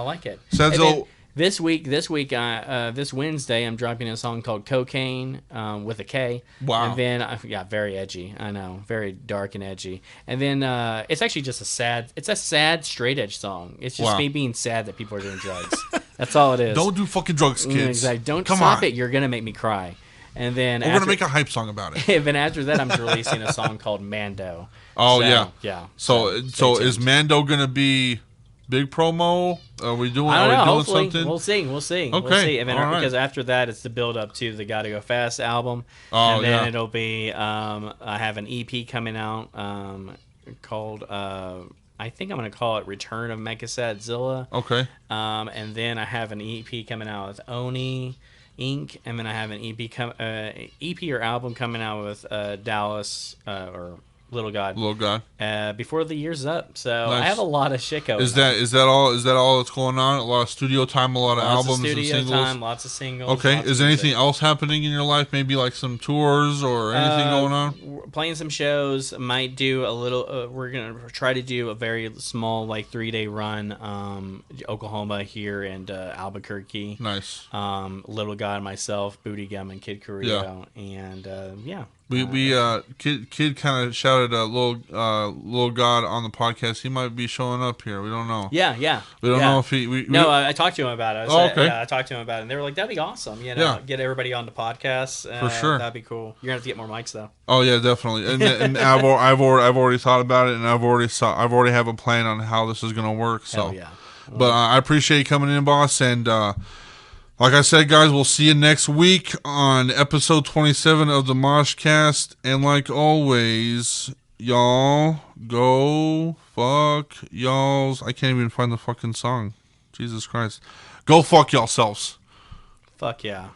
like it. SADZILLA. This Wednesday, I'm dropping a song called Cocaine with a K. Wow. And then, very edgy. I know, very dark and edgy. And then it's actually just a sad straight edge song. It's just me being sad that people are doing drugs. That's all it is. Don't do fucking drugs, kids. Exactly. Don't stop it. You're gonna make me cry. And then we're gonna make a hype song about it. And then after that, I'm releasing a song called Mando. Oh, yeah. So is Mando gonna be big promo? Are we doing something? We'll see. Okay. We'll see. And then, because after that, it's the build up to the Gotta Go Fast album. Oh, and then it'll be I have an EP coming out called I think I'm gonna call it Return of Mecha Sadzilla. Okay. And then I have an EP coming out with Oni Inc. And then I have an EP or album coming out with Dallas or Little God. Before the year's up, so nice. I have a lot of shit going. Is that all that's going on? A lot of studio time, a lot of albums and singles. Time, lots of singles. Okay. Is anything else happening in your life? Maybe like some tours or anything going on? Playing some shows. Might do a little. We're gonna try to do a very small, like 3-day run. Oklahoma here and Albuquerque. Nice. Little God, myself, Booty Gum, and Kid Carrillo, and We Kid kind of shouted little God on the podcast. He might be showing up here. We don't know. Yeah. We don't know if he. I talked to him about it. I talked to him about it, and they were like, "That'd be awesome." Get everybody on the podcast. For sure. That'd be cool. You're gonna have to get more mics though. Oh yeah, definitely. And I've already thought about it, and I've already have a plan on how this is gonna work. So hell yeah. But I appreciate you coming in, boss, and. Like I said, guys, we'll see you next week on episode 27 of the MOSHCAST. And like always, y'all, go fuck y'alls. I can't even find the fucking song. Jesus Christ. Go fuck yourselves. Fuck yeah.